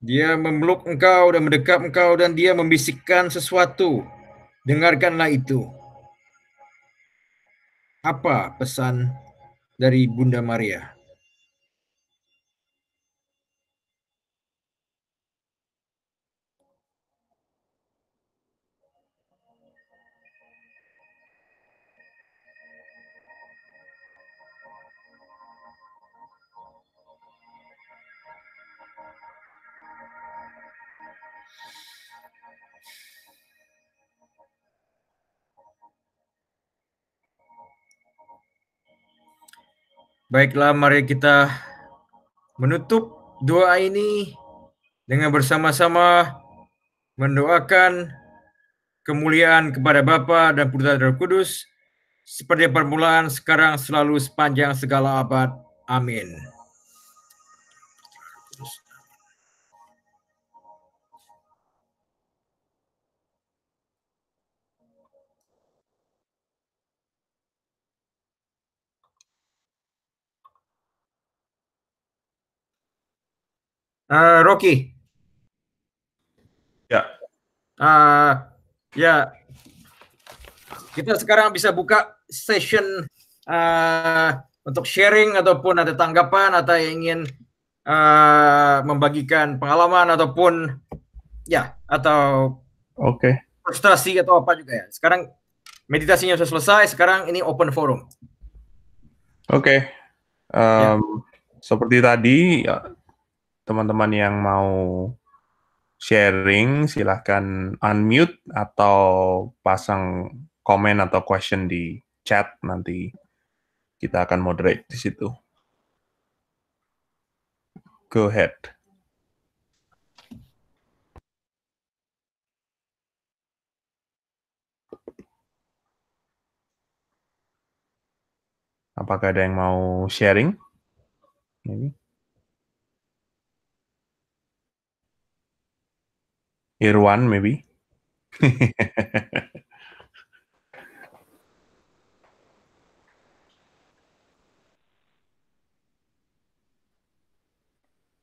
Dia memeluk engkau dan mendekap engkau dan dia membisikkan sesuatu. Dengarkanlah itu. Apa pesan dari Bunda Maria? Baiklah, mari kita menutup doa ini dengan bersama-sama mendoakan kemuliaan kepada Bapa dan Putra dan Roh Kudus seperti permulaan, sekarang, selalu, sepanjang segala abad. Amin. Rocky. Ya. Ya, kita sekarang bisa buka session untuk sharing ataupun ada tanggapan atau yang ingin membagikan pengalaman ataupun ya atau frustrasi atau apa juga ya. Sekarang meditasinya sudah selesai, sekarang ini open forum. Seperti tadi, teman-teman yang mau sharing, silahkan unmute atau pasang komen atau question di chat, nanti kita akan moderate di situ. Go ahead. Apakah ada yang mau sharing? Ini. Irwan, maybe?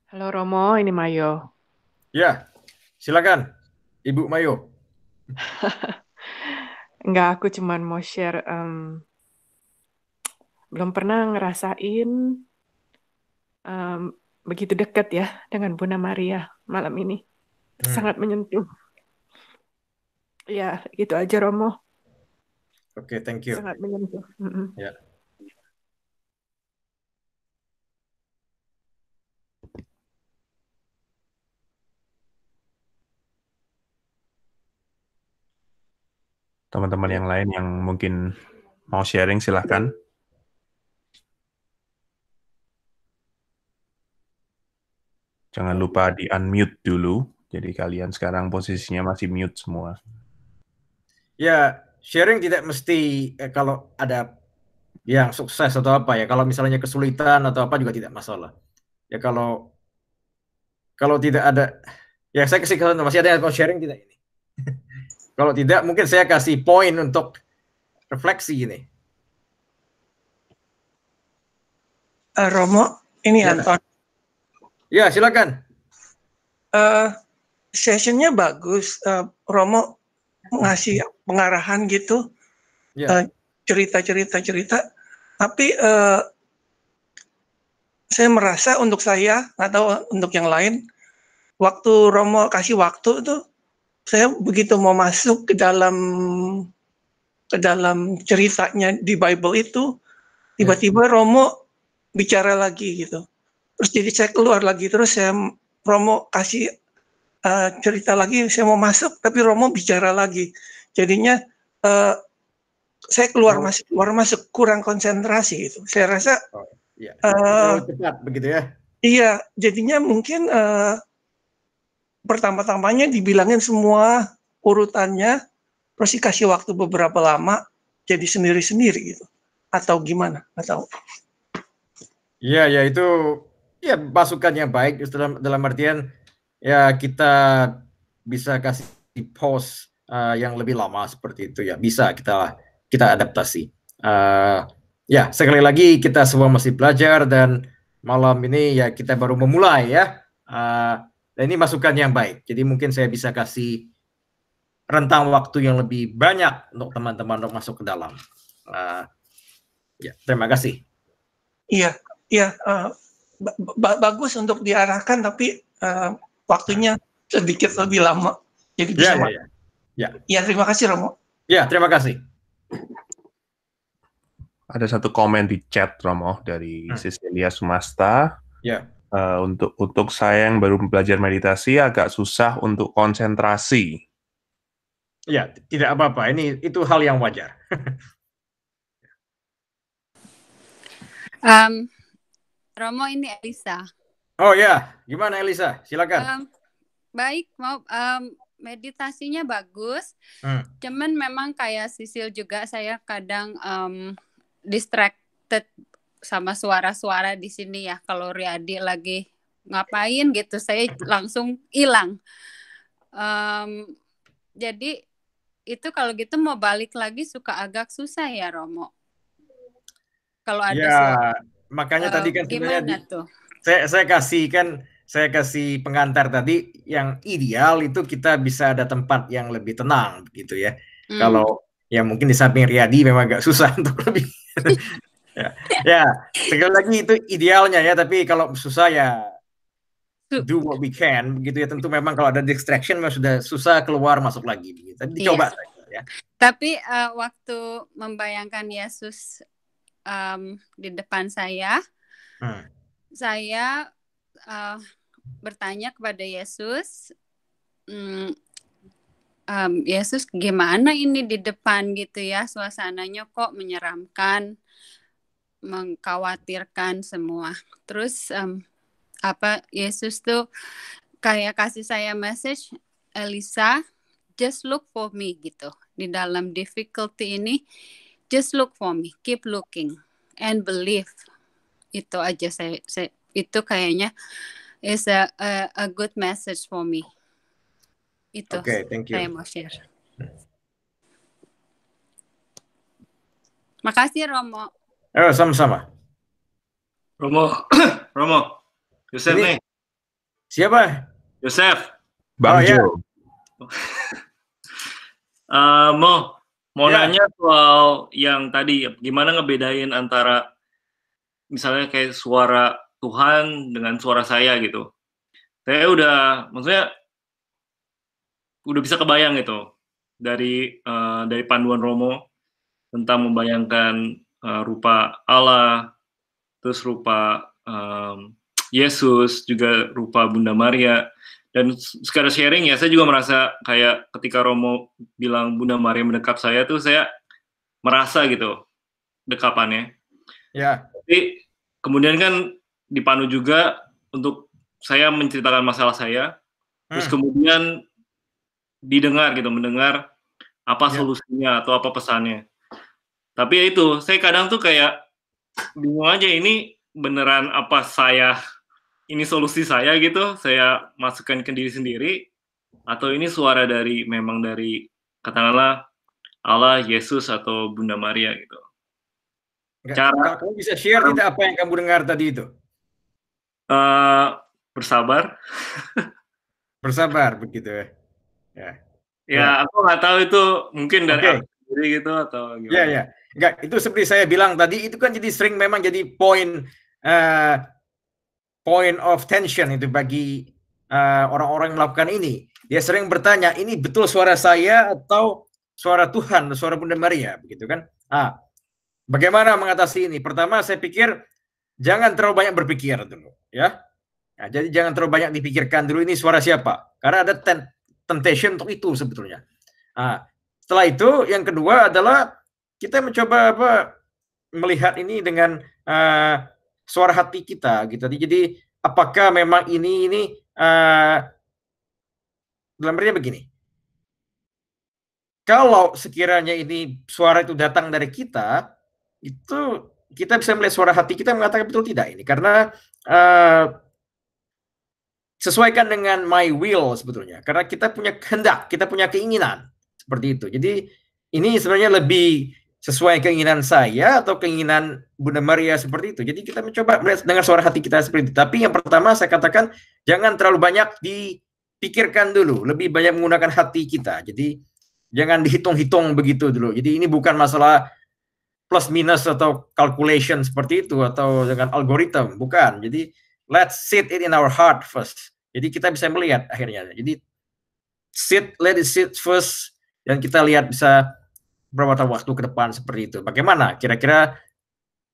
Halo Romo, ini Mayo. Ya, silakan, Ibu Mayo. Enggak, aku cuman mau share, belum pernah ngerasain begitu dekat ya dengan Bunda Maria malam ini. Sangat menyentuh. Ya, gitu aja Romo. Oke, thank you. Sangat menyentuh. Ya. Teman-teman yang lain yang mungkin mau sharing, silahkan. Jangan lupa di unmute dulu. Jadi kalian sekarang posisinya masih mute semua. Ya, sharing tidak mesti kalau ada yang sukses atau apa ya. Kalau misalnya kesulitan atau apa juga tidak masalah. Ya kalau tidak ada, ya saya kasih kalau masih ada yang mau sharing tidak ini. Kalau tidak, mungkin saya kasih poin untuk refleksi ini. Romo, ini Ya. Anton. Ya, silakan. Sessionnya bagus. Romo ngasih pengarahan gitu, Ya. cerita. Tapi saya merasa untuk saya atau untuk yang lain, waktu Romo kasih waktu tuh, saya begitu mau masuk ke dalam ceritanya di Bible itu, tiba-tiba Romo bicara lagi gitu. Terus jadi saya keluar lagi, terus Romo kasih cerita lagi, saya mau masuk, tapi Romo bicara lagi. Jadinya saya keluar masuk, kurang konsentrasi gitu. Saya rasa ya, terlalu cepat begitu ya. Iya, jadinya mungkin pertama-tamanya dibilangin semua urutannya, terus dikasih waktu beberapa lama, jadi sendiri-sendiri gitu. Atau gimana? Atau Iya, ya itu ya masukan yang baik dalam artian ya kita bisa kasih pause yang lebih lama seperti itu ya, bisa kita adaptasi. Ya, sekali lagi kita semua masih belajar dan malam ini ya kita baru memulai ya. Dan ini masukan yang baik. Jadi mungkin saya bisa kasih rentang waktu yang lebih banyak untuk teman-teman untuk masuk ke dalam. Ya, terima kasih. Iya, bagus untuk diarahkan, tapi waktunya sedikit lebih lama. Jadi bisa. Ya, terima kasih Romo. Ya, terima kasih. Ada satu komen di chat Romo dari Cecilia Sumasta. Ya. Untuk saya yang baru belajar meditasi agak susah untuk konsentrasi. Ya, tidak apa-apa. Itu hal yang wajar. Romo, ini Elisa. Oh ya, gimana Elisa? Silakan. Baik, meditasinya bagus. Cuman memang kayak Sisil juga, saya kadang distracted sama suara-suara di sini ya. Kalau Riyadi lagi ngapain gitu, saya langsung hilang. Jadi itu kalau gitu mau balik lagi suka agak susah ya Romo. Kalau ada ya, makanya tadi kan gimana tuh? Saya kasih pengantar tadi yang ideal itu kita bisa ada tempat yang lebih tenang gitu ya. Kalau ya mungkin di samping Riyadi memang agak susah untuk lebih ya, sekali lagi itu idealnya ya, tapi kalau susah ya do what we can begitu ya. Tentu memang kalau ada distraction memang sudah susah keluar masuk lagi begitu. Tapi dicoba saja ya. Tapi waktu membayangkan Yesus di depan saya bertanya kepada Yesus, Yesus gimana ini di depan gitu ya, suasananya kok menyeramkan, mengkhawatirkan semua. Terus Yesus tuh kayak kasih saya message, Elisa, just look for me gitu. Di dalam difficulty ini, just look for me, keep looking and believe. Itu aja saya itu kayaknya is a good message for me. Itu thank you. Saya mau share. Makasih Romo. Sama-sama. Romo, Yosef nih. Siapa? Yosef. Bang Jo. Mau nanya soal yang tadi, gimana ngebedain antara misalnya kayak suara Tuhan dengan suara saya gitu. Saya udah bisa kebayang gitu dari panduan Romo tentang membayangkan rupa Allah, terus rupa Yesus, juga rupa Bunda Maria. Dan secara sharing ya, saya juga merasa kayak ketika Romo bilang Bunda Maria mendekap saya tuh, saya merasa gitu dekapannya. Ya. Tapi kemudian kan dipandu juga untuk saya menceritakan masalah saya, terus kemudian mendengar apa solusinya atau apa pesannya. Tapi ya itu, saya kadang tuh kayak bingung aja, ini beneran apa saya ini solusi saya gitu, saya masukkan ke diri sendiri, atau ini suara memang dari katakanlah Allah, Yesus, atau Bunda Maria gitu. Kalau kamu bisa share tidak apa yang kamu dengar tadi itu? Bersabar. Bersabar begitu ya. Ya, aku nggak tahu itu mungkin dari aku sendiri gitu atau gimana. Ya. Enggak, itu seperti saya bilang tadi, itu kan jadi sering memang jadi point of tension itu bagi orang-orang yang melakukan ini. Dia sering bertanya, ini betul suara saya atau suara Tuhan, suara Bunda Maria, begitu kan? Bagaimana mengatasi ini? Pertama, saya pikir jangan terlalu banyak berpikir dulu, ya. Nah, jadi jangan terlalu banyak dipikirkan dulu ini suara siapa, karena ada temptation untuk itu sebetulnya. Setelah itu, yang kedua adalah kita mencoba melihat ini dengan suara hati kita, gitu. Jadi apakah memang ini dalam artinya begini. Kalau sekiranya ini suara itu datang dari kita, itu kita bisa melihat suara hati kita mengatakan betul tidak ini, karena sesuaikan dengan my will sebetulnya, karena kita punya kehendak, kita punya keinginan seperti itu. Jadi ini sebenarnya lebih sesuai keinginan saya atau keinginan Bunda Maria seperti itu. Jadi kita mencoba melihat dengan suara hati kita seperti itu. Tapi yang pertama saya katakan jangan terlalu banyak dipikirkan dulu, lebih banyak menggunakan hati kita. Jadi jangan dihitung-hitung begitu dulu. Jadi ini bukan masalah plus minus atau calculation seperti itu atau dengan algoritma, bukan. Jadi let's sit it in our heart first. Jadi kita bisa melihat akhirnya. Jadi let it sit first, dan kita lihat bisa berapa waktu ke depan seperti itu. Bagaimana? Kira-kira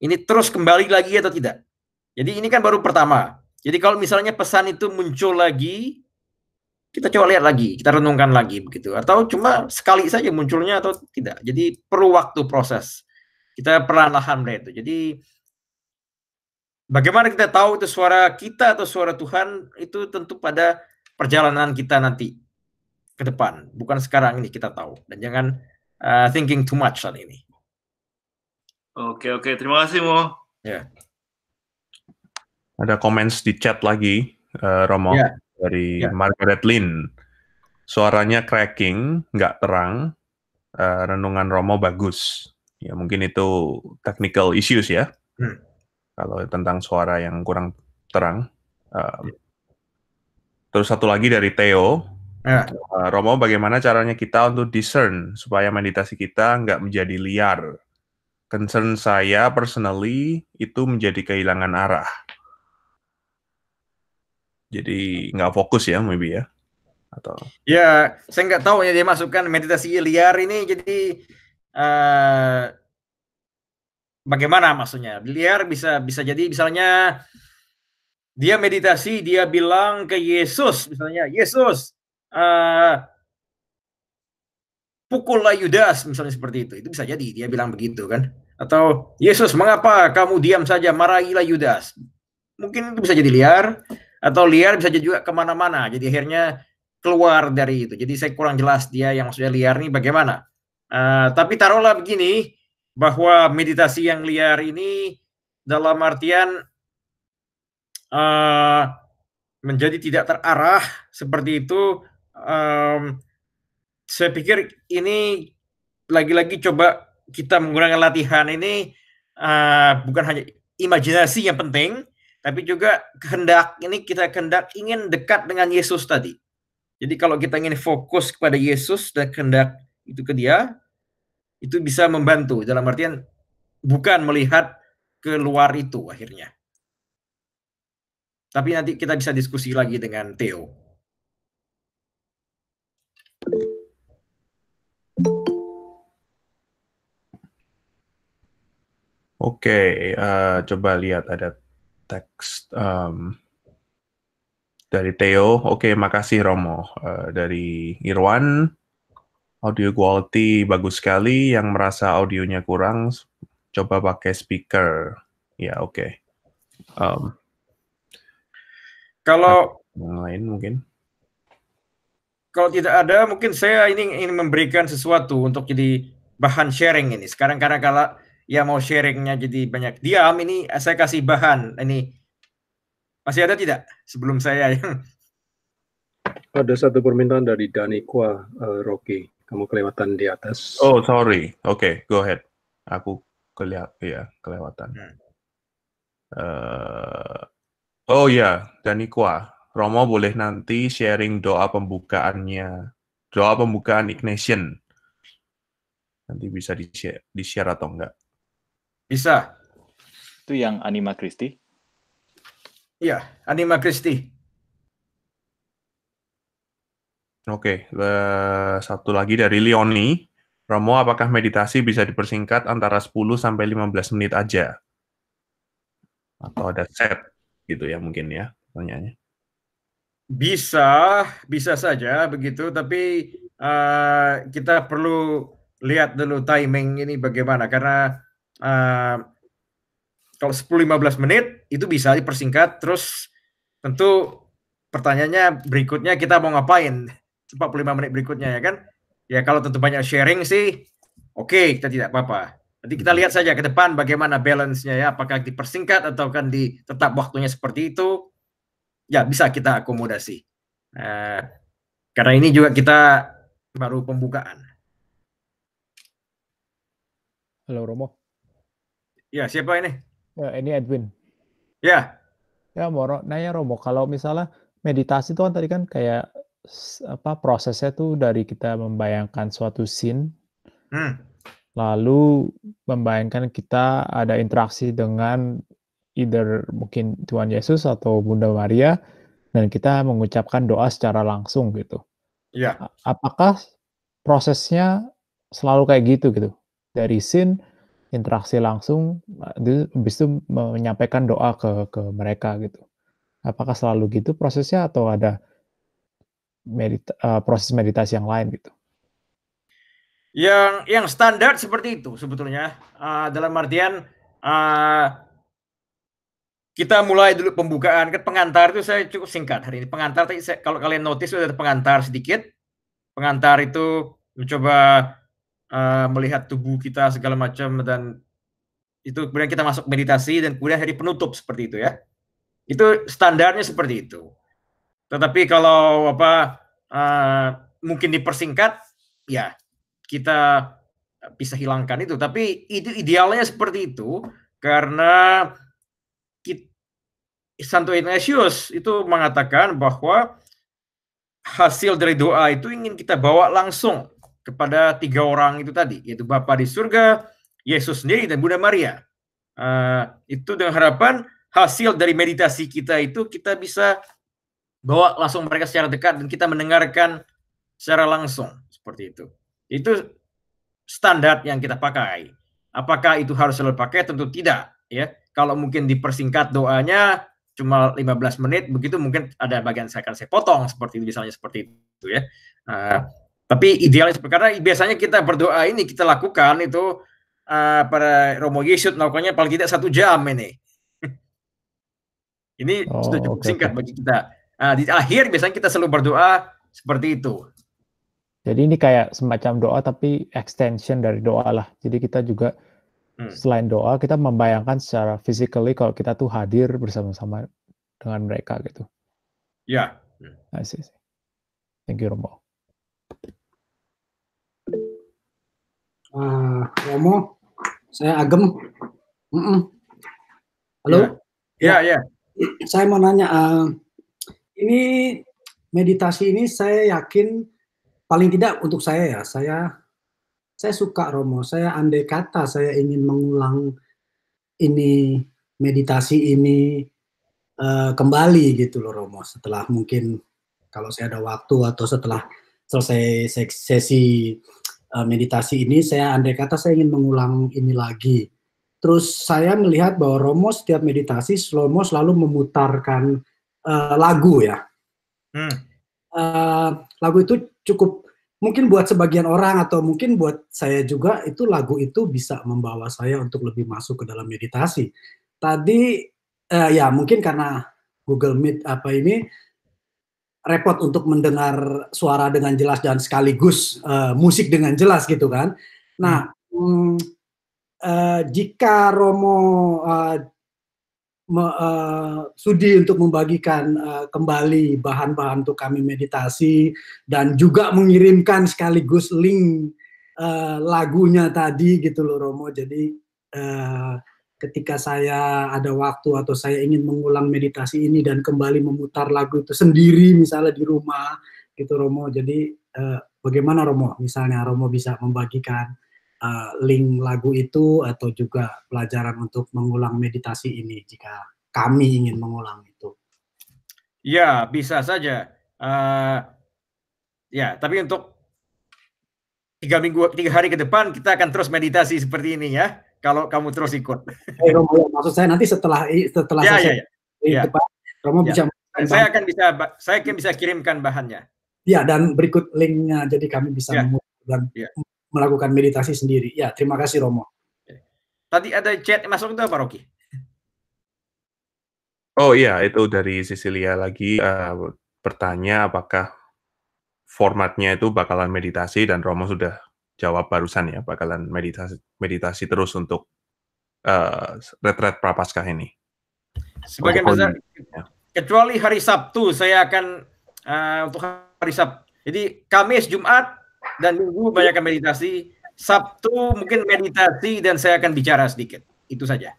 ini terus kembali lagi atau tidak? Jadi ini kan baru pertama. Jadi kalau misalnya pesan itu muncul lagi, kita coba lihat lagi, kita renungkan lagi begitu. Atau cuma sekali saja munculnya atau tidak. Jadi perlu waktu proses. Kita perlahan-lahan itu. Jadi bagaimana kita tahu itu suara kita atau suara Tuhan, itu tentu pada perjalanan kita nanti ke depan, bukan sekarang ini kita tahu. Dan jangan thinking too much saat ini. Oke, terima kasih Mo. Ya. Ada comments di chat lagi, Romo, dari Margaret Lin. Suaranya cracking, nggak terang. Renungan Romo bagus. Ya mungkin itu technical issues ya. Kalau tentang suara yang kurang terang. Terus satu lagi dari Theo. Romo, bagaimana caranya kita untuk discern supaya meditasi kita nggak menjadi liar? Concern saya personally itu menjadi kehilangan arah. Jadi nggak fokus ya, maybe ya? Atau? Ya, saya nggak tahu ya dia masukkan meditasi liar ini. Jadi bagaimana maksudnya? Liar bisa jadi misalnya dia meditasi, dia bilang ke Yesus, misalnya, Yesus, pukullah Yudas, misalnya seperti itu. Itu bisa jadi dia bilang begitu kan? Atau Yesus, mengapa kamu diam saja, marahilah Yudas? Mungkin itu bisa jadi liar, atau liar bisa jadi juga kemana-mana. Jadi akhirnya keluar dari itu. Jadi saya kurang jelas dia yang maksudnya liar ini bagaimana. Tapi taruhlah begini, bahwa meditasi yang liar ini dalam artian menjadi tidak terarah seperti itu. Saya pikir ini lagi-lagi coba kita menggunakan latihan ini, bukan hanya imajinasi yang penting, tapi juga kehendak. Ini kita kehendak ingin dekat dengan Yesus tadi. Jadi kalau kita ingin fokus kepada Yesus dan kehendak itu ke dia, itu bisa membantu. Dalam artian bukan melihat keluar itu akhirnya. Tapi nanti kita bisa diskusi lagi dengan Theo. Oke, coba lihat ada teks dari Theo. Oke, makasih Romo. Dari Irwan, audio quality bagus sekali. Yang merasa audionya kurang, coba pakai speaker. Ya, oke. Kalau yang lain mungkin. Kalau tidak ada, mungkin saya ini ingin memberikan sesuatu untuk jadi bahan sharing ini. Sekarang karena kalau ya mau sharingnya jadi banyak diam, ini saya kasih bahan ini Masih ada tidak sebelum saya yang... Ada satu permintaan dari Danikwa, Rocky. Kamu kelewatan di atas. Oh, sorry. Oke, go ahead. Aku kelewatan. Oh ya, Danikwa. Romo boleh nanti sharing doa pembukaannya. Doa pembukaan Ignition. Nanti bisa di-share atau enggak? Bisa. Itu yang Anima Christi? Iya, Anima Christi. Oke, satu lagi dari Leoni. Romo, apakah meditasi bisa dipersingkat antara 10 sampai 15 menit aja? Atau ada set gitu ya mungkin ya pertanyaannya. Bisa saja begitu, tapi kita perlu lihat dulu timing ini bagaimana, karena kalau 10-15 menit itu bisa dipersingkat, terus tentu pertanyaannya berikutnya kita mau ngapain 45 menit berikutnya, ya kan? Ya kalau tentu banyak sharing sih, oke, kita tidak apa-apa. Nanti kita lihat saja ke depan bagaimana balance-nya ya, apakah dipersingkat atau kan tetap waktunya seperti itu. Ya bisa kita akomodasi. Karena ini juga kita baru pembukaan. Halo Romo. Ya, siapa ini? Ya, ini Edwin. Ya. Ya, mau nanya Romo, kalau misalnya meditasi itu kan tadi kan kayak prosesnya tuh dari kita membayangkan suatu scene, lalu membayangkan kita ada interaksi dengan either mungkin Tuhan Yesus atau Bunda Maria, dan kita mengucapkan doa secara langsung gitu. Ya. Apakah prosesnya selalu kayak gitu? Dari scene, interaksi langsung, habis itu menyampaikan doa ke mereka gitu. Apakah selalu gitu prosesnya atau ada proses meditasi yang lain gitu? Yang standar seperti itu sebetulnya. Dalam artian kita mulai dulu pembukaan, kan pengantar itu saya cukup singkat hari ini. Pengantar tadi kalau kalian notice sudah ada pengantar sedikit. Pengantar itu mencoba melihat tubuh kita segala macam, dan itu kemudian kita masuk meditasi, dan kemudian hari penutup seperti itu ya. Itu standarnya seperti itu. Tetapi kalau mungkin dipersingkat, ya kita bisa hilangkan itu. Tapi itu idealnya seperti itu, karena Santo Ignatius itu mengatakan bahwa hasil dari doa itu ingin kita bawa langsung kepada 3 orang itu tadi, yaitu Bapa di surga, Yesus sendiri, dan Bunda Maria. Itu dengan harapan hasil dari meditasi kita itu kita bisa bawa langsung mereka secara dekat, dan kita mendengarkan secara langsung seperti itu. Itu standar yang kita pakai. Apakah itu harus selalu pakai? Tentu tidak ya. Kalau mungkin dipersingkat doanya cuma 15 menit begitu, mungkin ada bagian saya potong seperti itu, misalnya seperti itu ya. Tapi idealnya, karena biasanya kita berdoa ini kita lakukan itu pada Romo Yesus melakukannya paling tidak 1 jam ini. Ini sudah cukup singkat bagi kita. Di akhir biasanya kita selalu berdoa seperti itu. Jadi ini kayak semacam doa tapi extension dari doa lah. Jadi kita juga selain doa kita membayangkan secara physically kalau kita tuh hadir bersama-sama dengan mereka gitu. Ya. I see. Thank you Romo. Romo, saya Agem. Halo. Ya. Saya mau nanya, ini meditasi ini saya yakin paling tidak untuk saya ya, saya suka Romo. Saya andai kata saya ingin mengulang ini meditasi ini kembali gitu loh Romo, setelah mungkin kalau saya ada waktu atau setelah selesai sesi meditasi ini, saya andai kata saya ingin mengulang ini lagi. Terus saya melihat bahwa Romo setiap meditasi Romo selalu memutarkan lagu ya. Lagu itu cukup mungkin buat sebagian orang atau mungkin buat saya juga itu lagu itu bisa membawa saya untuk lebih masuk ke dalam meditasi. Tadi ya mungkin karena Google Meet ini repot untuk mendengar suara dengan jelas dan sekaligus musik dengan jelas gitu kan. Nah, jika Romo sudi untuk membagikan kembali bahan-bahan untuk kami meditasi dan juga mengirimkan sekaligus link lagunya tadi gitu loh Romo. Jadi ketika saya ada waktu atau saya ingin mengulang meditasi ini dan kembali memutar lagu itu sendiri misalnya di rumah gitu Romo. Jadi bagaimana Romo? Misalnya Romo bisa membagikan link lagu itu atau juga pelajaran untuk mengulang meditasi ini jika kami ingin mengulang itu. Ya, bisa saja. Ya, tapi untuk 3 hari ke depan kita akan terus meditasi seperti ini ya. Kalau kamu terus ikut. Romo, maksud saya nanti setelah selesai depan, Romo bisa. Saya akan bisa kirimkan bahannya. Ya, dan berikut linknya, jadi kami bisa melakukan meditasi sendiri. Ya, terima kasih Romo. Tadi ada chat masuk itu apa, Rocky? Oh iya, itu dari Cecilia lagi bertanya apakah formatnya itu bakalan meditasi, dan Romo sudah jawab barusan ya, bakalan meditasi terus untuk retret Prapaskah ini. Sebagian besar, kecuali hari Sabtu saya akan untuk hari Sabtu. Jadi Kamis, Jumat, dan Minggu banyak meditasi. Sabtu mungkin meditasi dan saya akan bicara sedikit. Itu saja.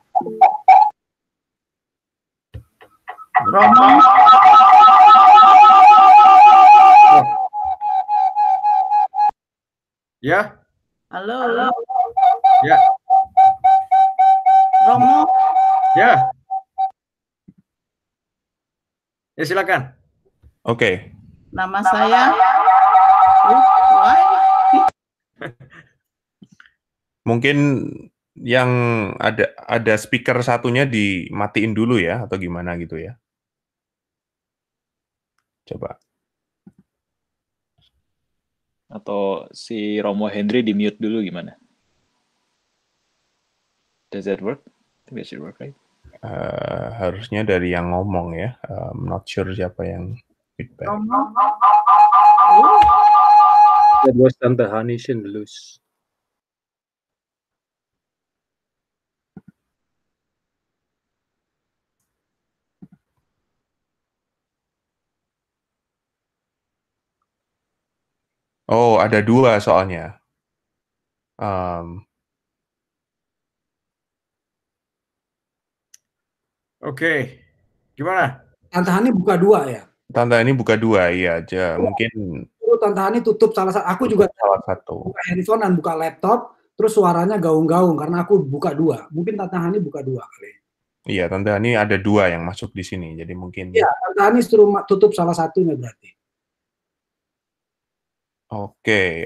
Romo. Ya. Halo. Ya. Romo. Ya. Ya, silakan. Oke. Nama saya. Mungkin yang ada speaker satunya dimatiin dulu ya, atau gimana gitu ya. Coba. Atau si Romo Henry di mute dulu gimana? Does that work? I think that should work, right? Harusnya dari yang ngomong ya. Not sure siapa yang feedback. That was Tante Hani Shindelus. Oh, ada 2 soalnya. Oke. Gimana? Tante Hani buka 2 ya? Tante Hani buka 2, iya aja. Mungkin Tante Hani tutup salah satu. Aku juga salah satu. Buka handphone dan buka laptop, terus suaranya gaung-gaung karena aku buka 2. Mungkin Tante Hani buka 2 kali. Iya, Tante Hani ada 2 yang masuk di sini, jadi mungkin. Iya, Tante Hani suruh tutup salah satunya berarti. Oke.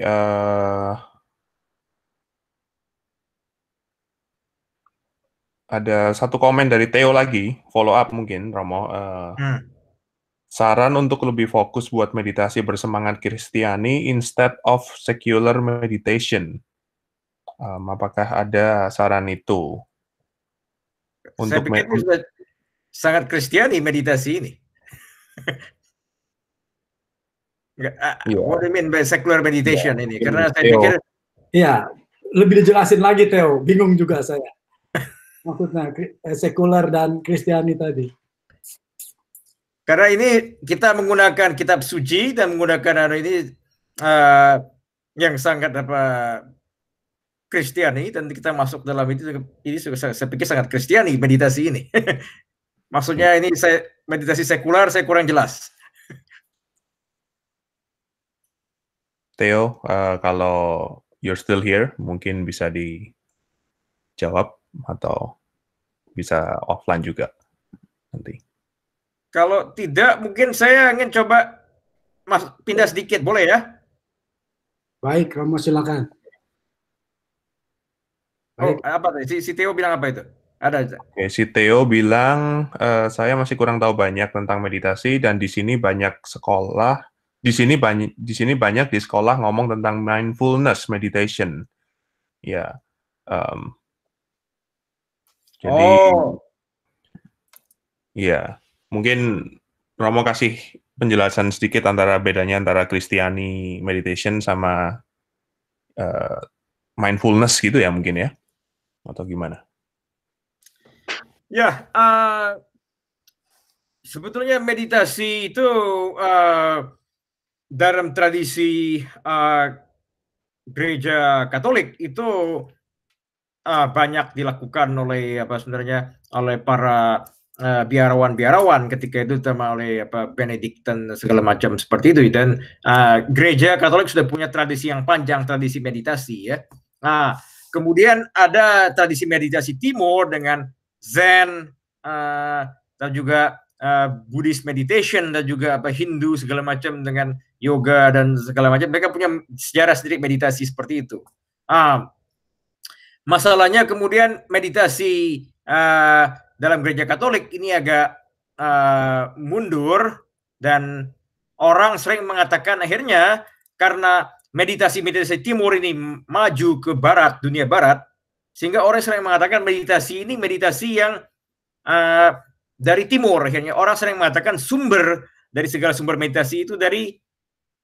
Ada satu komen dari Theo lagi, follow up mungkin, Romo. Saran untuk lebih fokus buat meditasi bersemangat Kristiani instead of secular meditation. Apakah ada saran itu? Saya pikir ini sudah sangat Kristiani meditasi ini. What do you mean by secular meditation ini? Karena saya pikir... Iya, lebih dijelasin lagi Theo, bingung juga saya. Maksudnya sekuler dan Kristiani tadi. Karena ini kita menggunakan kitab suci dan menggunakan ini yang sangat Kristiani, dan kita masuk dalam ini saya pikir sangat Kristiani meditasi ini. Maksudnya ini meditasi sekular saya kurang jelas. Theo, kalau you're still here, mungkin bisa dijawab atau bisa offline juga nanti. Kalau tidak, mungkin saya ingin coba pindah sedikit, boleh ya? Baik, Romo silakan. Oh, apa tadi? Si Theo bilang apa itu? Ada. Oke, si Theo bilang saya masih kurang tahu banyak tentang meditasi, dan di sini banyak sekolah, di sini banyak di sekolah ngomong tentang mindfulness meditation. Ya. Jadi ya, mungkin Romo kasih penjelasan sedikit bedanya antara Kristiani meditation sama mindfulness gitu ya mungkin ya, atau gimana? Ya, sebetulnya meditasi itu dalam tradisi gereja Katolik itu banyak dilakukan oleh oleh para biarawan-biarawan ketika itu, terutama oleh Benedikten segala macam seperti itu. Dan gereja Katolik sudah punya tradisi yang panjang, tradisi meditasi ya. Nah, kemudian ada tradisi meditasi Timur dengan Zen dan juga Buddhist meditation dan juga Hindu segala macam dengan yoga dan segala macam. Mereka punya sejarah sendiri meditasi seperti itu. Masalahnya kemudian meditasi dalam gereja Katolik ini agak mundur, dan orang sering mengatakan akhirnya karena meditasi Timur ini maju ke barat, dunia barat, sehingga orang sering mengatakan meditasi ini meditasi yang dari Timur. Akhirnya orang sering mengatakan sumber dari segala sumber meditasi itu dari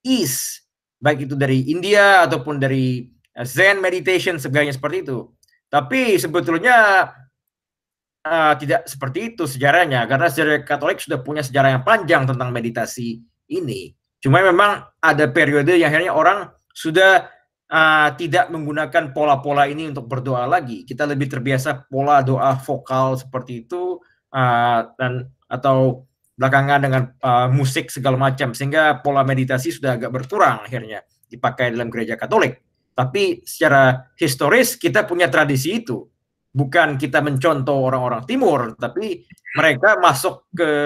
East, baik itu dari India ataupun dari Zen meditation, segalanya seperti itu. Tapi sebetulnya tidak seperti itu sejarahnya, karena sejarah Katolik sudah punya sejarah yang panjang tentang meditasi ini. Cuma memang ada periode yang akhirnya orang sudah tidak menggunakan pola-pola ini untuk berdoa lagi. Kita lebih terbiasa pola doa vokal seperti itu, dan atau belakangan dengan musik segala macam, sehingga pola meditasi sudah agak berkurang akhirnya dipakai dalam gereja Katolik. Tapi secara historis kita punya tradisi itu. Bukan kita mencontoh orang-orang Timur, tapi mereka masuk ke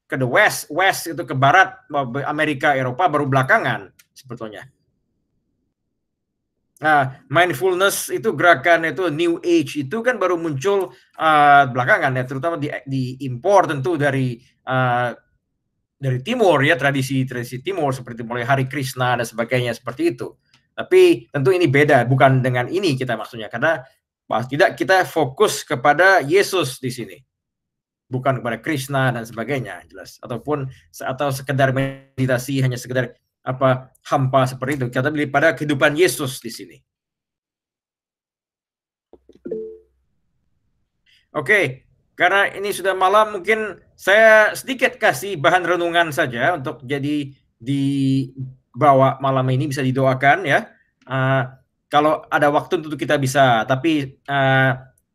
the West itu ke Barat, Amerika, Eropa baru belakangan sebetulnya. Nah, mindfulness itu gerakan itu New Age itu kan baru muncul belakangan ya, terutama diimpor tentu dari Timur ya, tradisi Timur seperti mulai Hari Krishna dan sebagainya seperti itu. Tapi tentu ini beda, bukan dengan ini kita maksudnya, karena tidak kita fokus kepada Yesus di sini, bukan kepada Krishna dan sebagainya, jelas. Atau sekedar meditasi hanya sekedar hampa seperti itu. Kita beli pada kehidupan Yesus di sini. Oke, karena ini sudah malam, mungkin saya sedikit kasih bahan renungan saja untuk jadi dibawa malam ini, bisa didoakan ya. Kalau ada waktu tentu kita bisa, tapi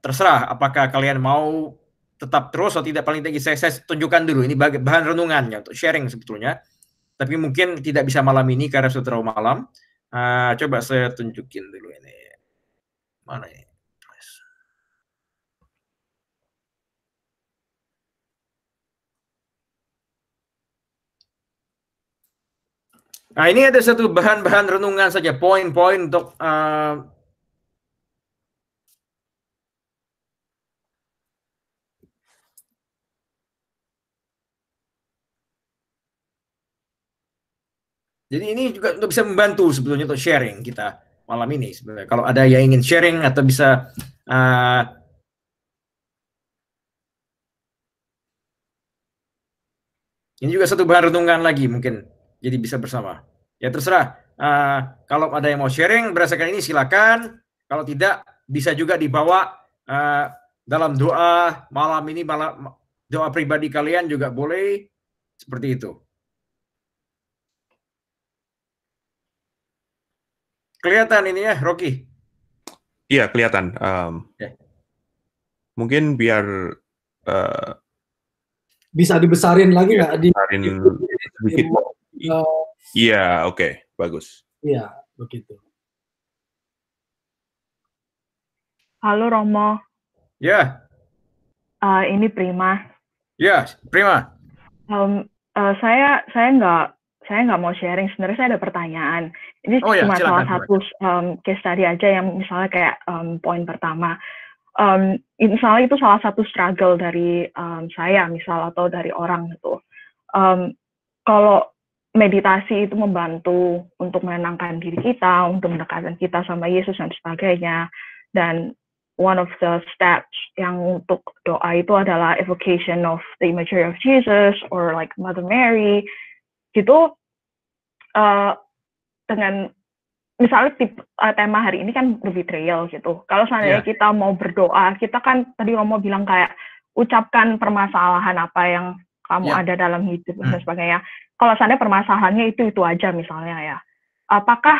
terserah apakah kalian mau tetap terus atau tidak. Paling tinggi saya tunjukkan dulu ini bahan renungannya untuk sharing sebetulnya, tapi mungkin tidak bisa malam ini karena sudah terlalu malam. Coba saya tunjukin dulu ini, mana ini. Nah, ini ada satu bahan-bahan renungan saja, poin-poin untuk jadi ini juga untuk bisa membantu sebetulnya untuk sharing kita malam ini sebenarnya. Kalau ada yang ingin sharing atau bisa ini juga satu bahan renungan lagi mungkin. Jadi bisa bersama. Ya terserah. Kalau ada yang mau sharing berdasarkan ini silakan. Kalau tidak bisa juga dibawa dalam doa malam ini, doa pribadi kalian juga boleh seperti itu. Kelihatan ini ya, Rocky? Iya kelihatan. Mungkin biar bisa dibesarin lagi nggak? Dibesarin sedikit. Iya, oke, bagus. Iya, begitu. Halo Romo. Ya. Ini Prima. Ya, Prima. Saya nggak mau sharing. Sebenarnya saya ada pertanyaan. Ini cuma salah satu case study aja yang misalnya kayak poin pertama. Misalnya itu salah satu struggle dari saya misal atau dari orang itu. Kalau meditasi itu membantu untuk menenangkan diri kita, untuk mendekatkan kita sama Yesus dan sebagainya. Dan one of the steps yang untuk doa itu adalah evocation of the imagery of Jesus or like Mother Mary. Gitu dengan misalnya tema hari ini kan the betrayal gitu. Kalau seandainya kita mau berdoa, kita kan tadi Romo bilang kayak ucapkan permasalahan apa yang kamu ada dalam hidup dan sebagainya. Kalau seandainya permasalahannya itu aja misalnya ya, apakah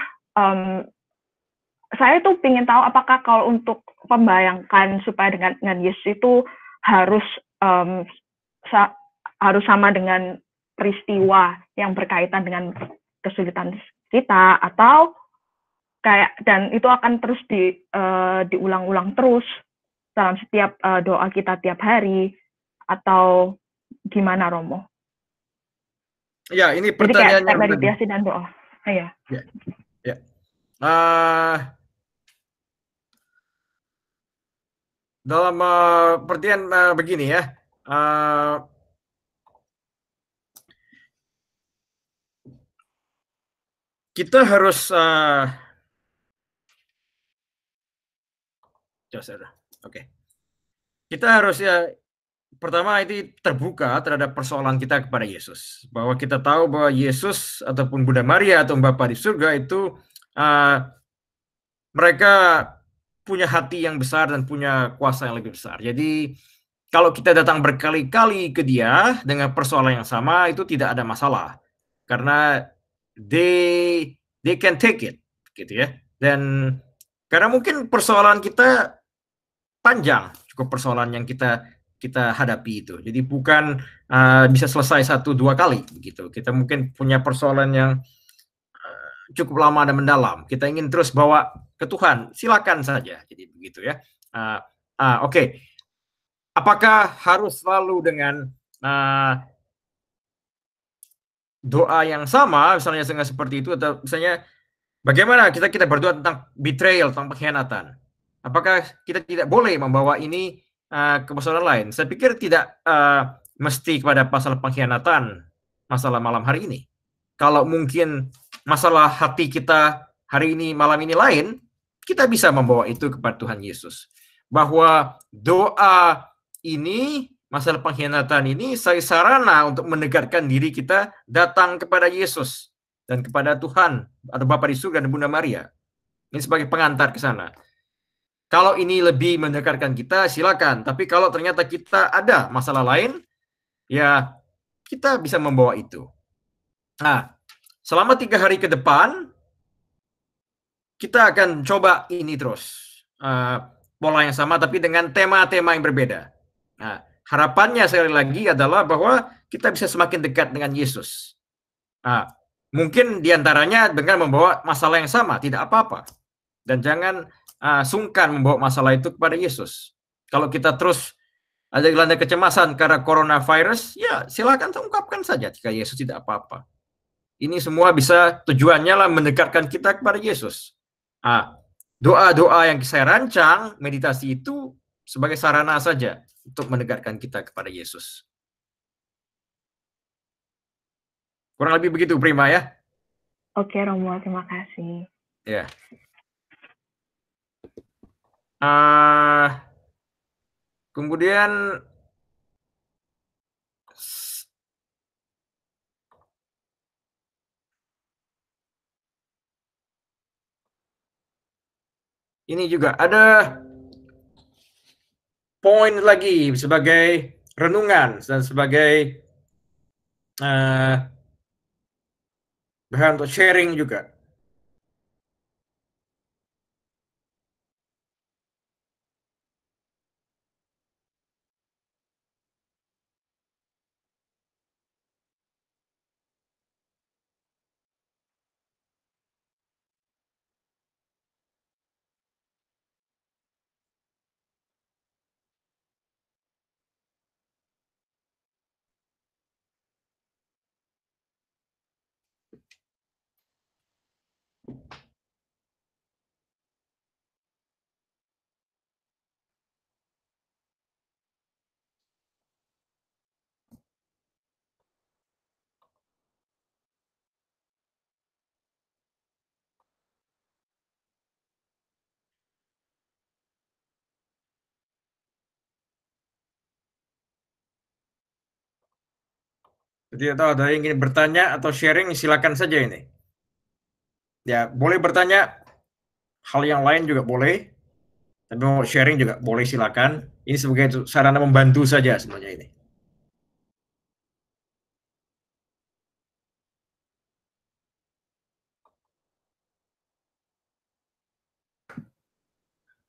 saya tuh ingin tahu apakah kalau untuk membayangkan supaya dengan Yesus itu harus harus sama dengan peristiwa yang berkaitan dengan kesulitan kita, atau kayak, dan itu akan terus diulang-ulang terus dalam setiap doa kita tiap hari, atau gimana Romo? Ya, ini pertanyaan yang meditasi dan doa. Ya. Dalam pengertian begini ya, kita harus kita harus ya, pertama itu terbuka terhadap persoalan kita kepada Yesus, bahwa kita tahu bahwa Yesus ataupun Bunda Maria atau Bapa di surga itu mereka punya hati yang besar dan punya kuasa yang lebih besar. Jadi kalau kita datang berkali-kali ke Dia dengan persoalan yang sama, itu tidak ada masalah, karena they can take it, gitu ya. Dan karena mungkin persoalan kita panjang, cukup persoalan yang kita hadapi itu. Jadi bukan bisa selesai 1-2 kali, gitu. Kita mungkin punya persoalan yang cukup lama dan mendalam. Kita ingin terus bawa ke Tuhan, silakan saja. Jadi begitu ya. Oke. Apakah harus selalu dengan doa yang sama, misalnya seperti itu, atau misalnya bagaimana kita berdoa tentang betrayal, tentang pengkhianatan? Apakah kita tidak boleh membawa ini ke persoalan lain? Saya pikir tidak mesti kepada pasal pengkhianatan, masalah malam hari ini. Kalau mungkin masalah hati kita hari ini, malam ini lain, kita bisa membawa itu kepada Tuhan Yesus. Bahwa doa ini, masalah pengkhianatan ini, saya sarana untuk mendekatkan diri kita datang kepada Yesus dan kepada Tuhan atau Bapa di surga dan Bunda Maria. Ini sebagai pengantar ke sana. Kalau ini lebih mendekatkan kita, silakan. Tapi kalau ternyata kita ada masalah lain, ya kita bisa membawa itu. Nah, selama 3 hari ke depan, kita akan coba ini terus. Pola yang sama, tapi dengan tema-tema yang berbeda. Nah, harapannya sekali lagi adalah bahwa kita bisa semakin dekat dengan Yesus. Mungkin diantaranya dengan membawa masalah yang sama, tidak apa-apa. Dan jangan sungkan membawa masalah itu kepada Yesus. Kalau kita terus ada dilanda kecemasan karena coronavirus, ya silakan ungkapkan saja jika Yesus tidak apa-apa. Ini semua bisa tujuannya lah mendekatkan kita kepada Yesus. Doa-doa yang saya rancang, meditasi itu sebagai sarana saja untuk mendekatkan kita kepada Yesus. Kurang lebih begitu, Prima ya. Oke, Romo, terima kasih. Ya. Kemudian ini juga ada poin lagi sebagai renungan dan sebagai bahan untuk sharing juga. Tidak tahu ada yang ingin bertanya atau sharing, silakan saja ini. Ya, boleh bertanya hal yang lain juga boleh. Tapi mau sharing juga boleh, silakan. Ini sebagai sarana membantu saja sebenarnya ini.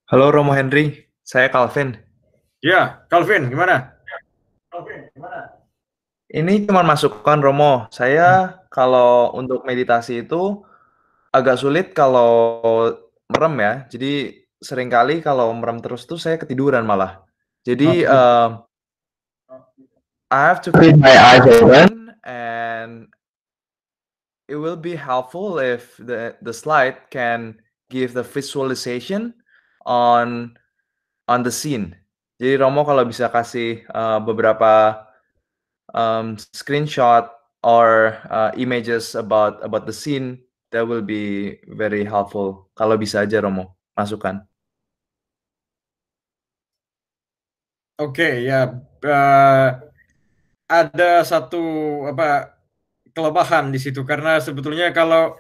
Halo Romo Henry, saya Calvin. Ya, Calvin, gimana? Ini cuma masukan Romo. Saya kalau untuk meditasi itu agak sulit kalau merem ya. Jadi seringkali kalau merem terus tuh saya ketiduran malah. Jadi I have to keep my eyes open, and it will be helpful if the slide can give the visualization on the scene. Jadi Romo kalau bisa kasih beberapa screenshot or images about the scene, that will be very helpful. Kalau bisa aja Romo masukkan. Oke, ya, ada satu kelemahan di situ, karena sebetulnya kalau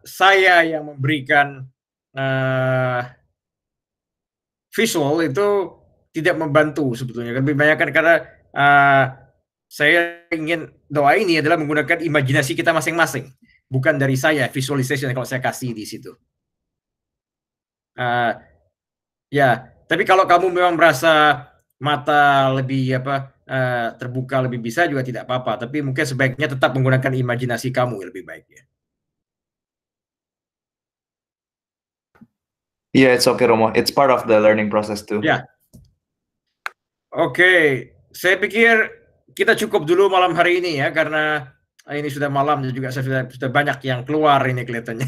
saya yang memberikan visual itu tidak membantu sebetulnya. Lebih banyak kan karena saya ingin doa ini adalah menggunakan imajinasi kita masing-masing, bukan dari saya visualization kalau saya kasih di situ. Ya, tapi kalau kamu memang merasa mata lebih terbuka lebih bisa juga tidak apa-apa. Tapi mungkin sebaiknya tetap menggunakan imajinasi kamu lebih baik ya. Yeah, it's okay Romo. It's part of the learning process too. Ya. Oke, saya pikir kita cukup dulu malam hari ini ya, karena ini sudah malam dan juga saya sudah banyak yang keluar ini kelihatannya.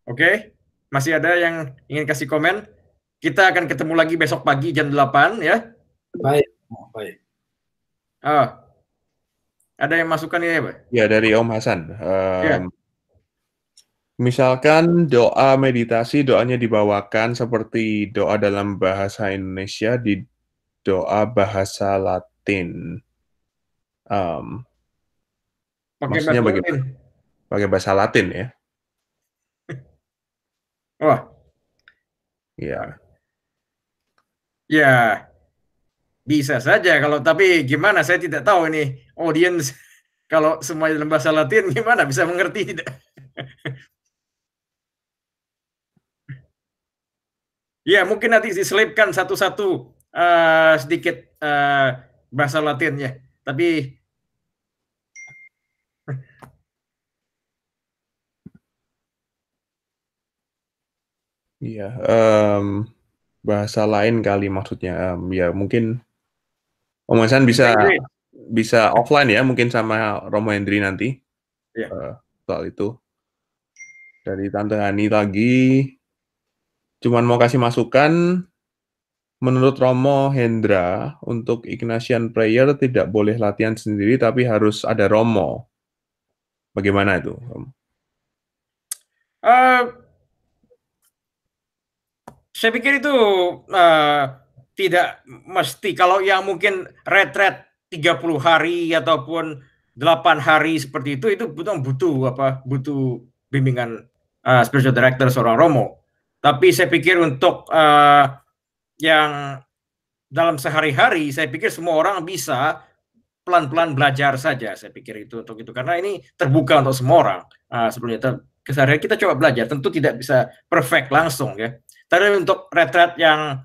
Oke, masih ada yang ingin kasih komen? Kita akan ketemu lagi besok pagi jam 8 ya. Baik. Ada yang masukan ini Pak? Ya, dari Om Hasan. Ya. Misalkan doa meditasi, doanya dibawakan seperti doa dalam bahasa Indonesia di doa bahasa Latin. Maksudnya bagaimana? Pakai bahasa Latin ya? Wah. Ya. Ya, bisa saja kalau, tapi gimana, saya tidak tahu ini audience kalau semuanya dalam bahasa Latin gimana bisa mengerti tidak? Ya, mungkin nanti diselipkan satu-satu sedikit bahasa Latinnya, tapi iya, bahasa lain kali maksudnya. Ya mungkin Om Hasan bisa offline ya, mungkin sama Romo Hendri nanti. Soal itu. Dari Tante Hani lagi, cuman mau kasih masukan, menurut Romo Hendra, untuk Ignatian Prayer tidak boleh latihan sendiri, tapi harus ada Romo. Bagaimana itu? Saya pikir itu tidak mesti. Kalau yang mungkin retret 30 hari ataupun 8 hari seperti itu butuh bimbingan spiritual director seorang Romo. Tapi saya pikir untuk yang dalam sehari-hari, saya pikir semua orang bisa pelan-pelan belajar saja. Saya pikir itu untuk itu, karena ini terbuka untuk semua orang. Sebelumnya keseharian kita coba belajar, tentu tidak bisa perfect langsung ya. Tapi untuk retret yang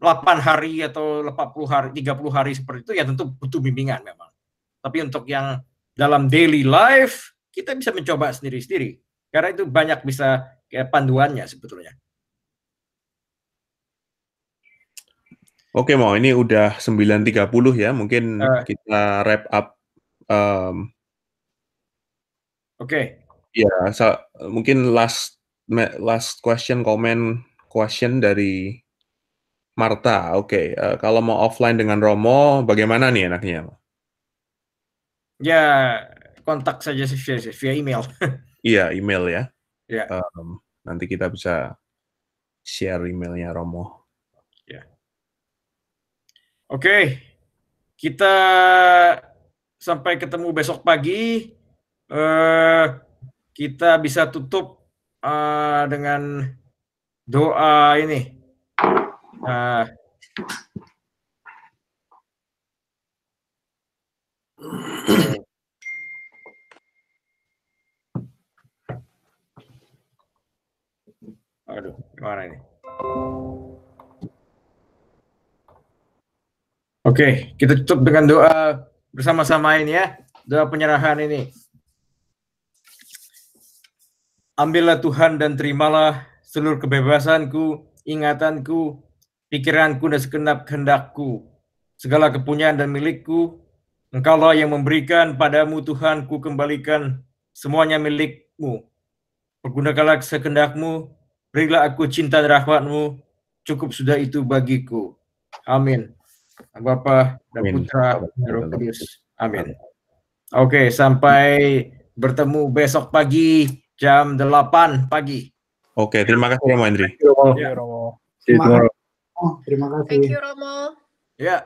8 hari atau 40 hari, 30 hari seperti itu ya tentu butuh bimbingan memang. Tapi untuk yang dalam daily life kita bisa mencoba sendiri-sendiri. Karena itu banyak bisa panduannya sebetulnya. Oke, Mo, ini udah 9.30 ya. Mungkin kita wrap up. Oke. Ya, mungkin last question dari Marta. Oke, kalau mau offline dengan Romo, bagaimana nih enaknya? Ya, kontak saja via email. Iya, email ya. Ya. Nanti kita bisa share emailnya Romo. Ya. Oke, kita sampai ketemu besok pagi. Kita bisa tutup dengan doa ini. Aduh, gimana ini? Oke, kita tutup dengan doa bersama-sama ini ya. Doa penyerahan ini. Ambillah Tuhan dan terimalah seluruh kebebasanku, ingatanku, pikiranku dan segenap kehendakku. Segala kepunyaan dan milikku, Engkaulah yang memberikan padamu Tuhan, ku kembalikan semuanya milikmu. Pergunakanlah sekehendakmu, berilah aku cinta dan rahmat-Mu, cukup sudah itu bagiku. Amin. Bapa dan Putra dan Roh Kudus. Amin. Oke, sampai bertemu besok pagi jam 8 pagi. Oke, terima kasih Romo Hendri. Ya. Terima kasih. Thank you, Romo. Ya.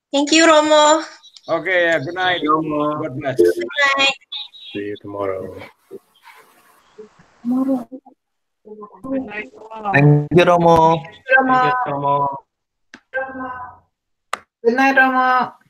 Thank you, Romo. Oke, ya, good night. God bless. Good night. See you tomorrow. Thank you, Romo. Romo. Good night, Romo.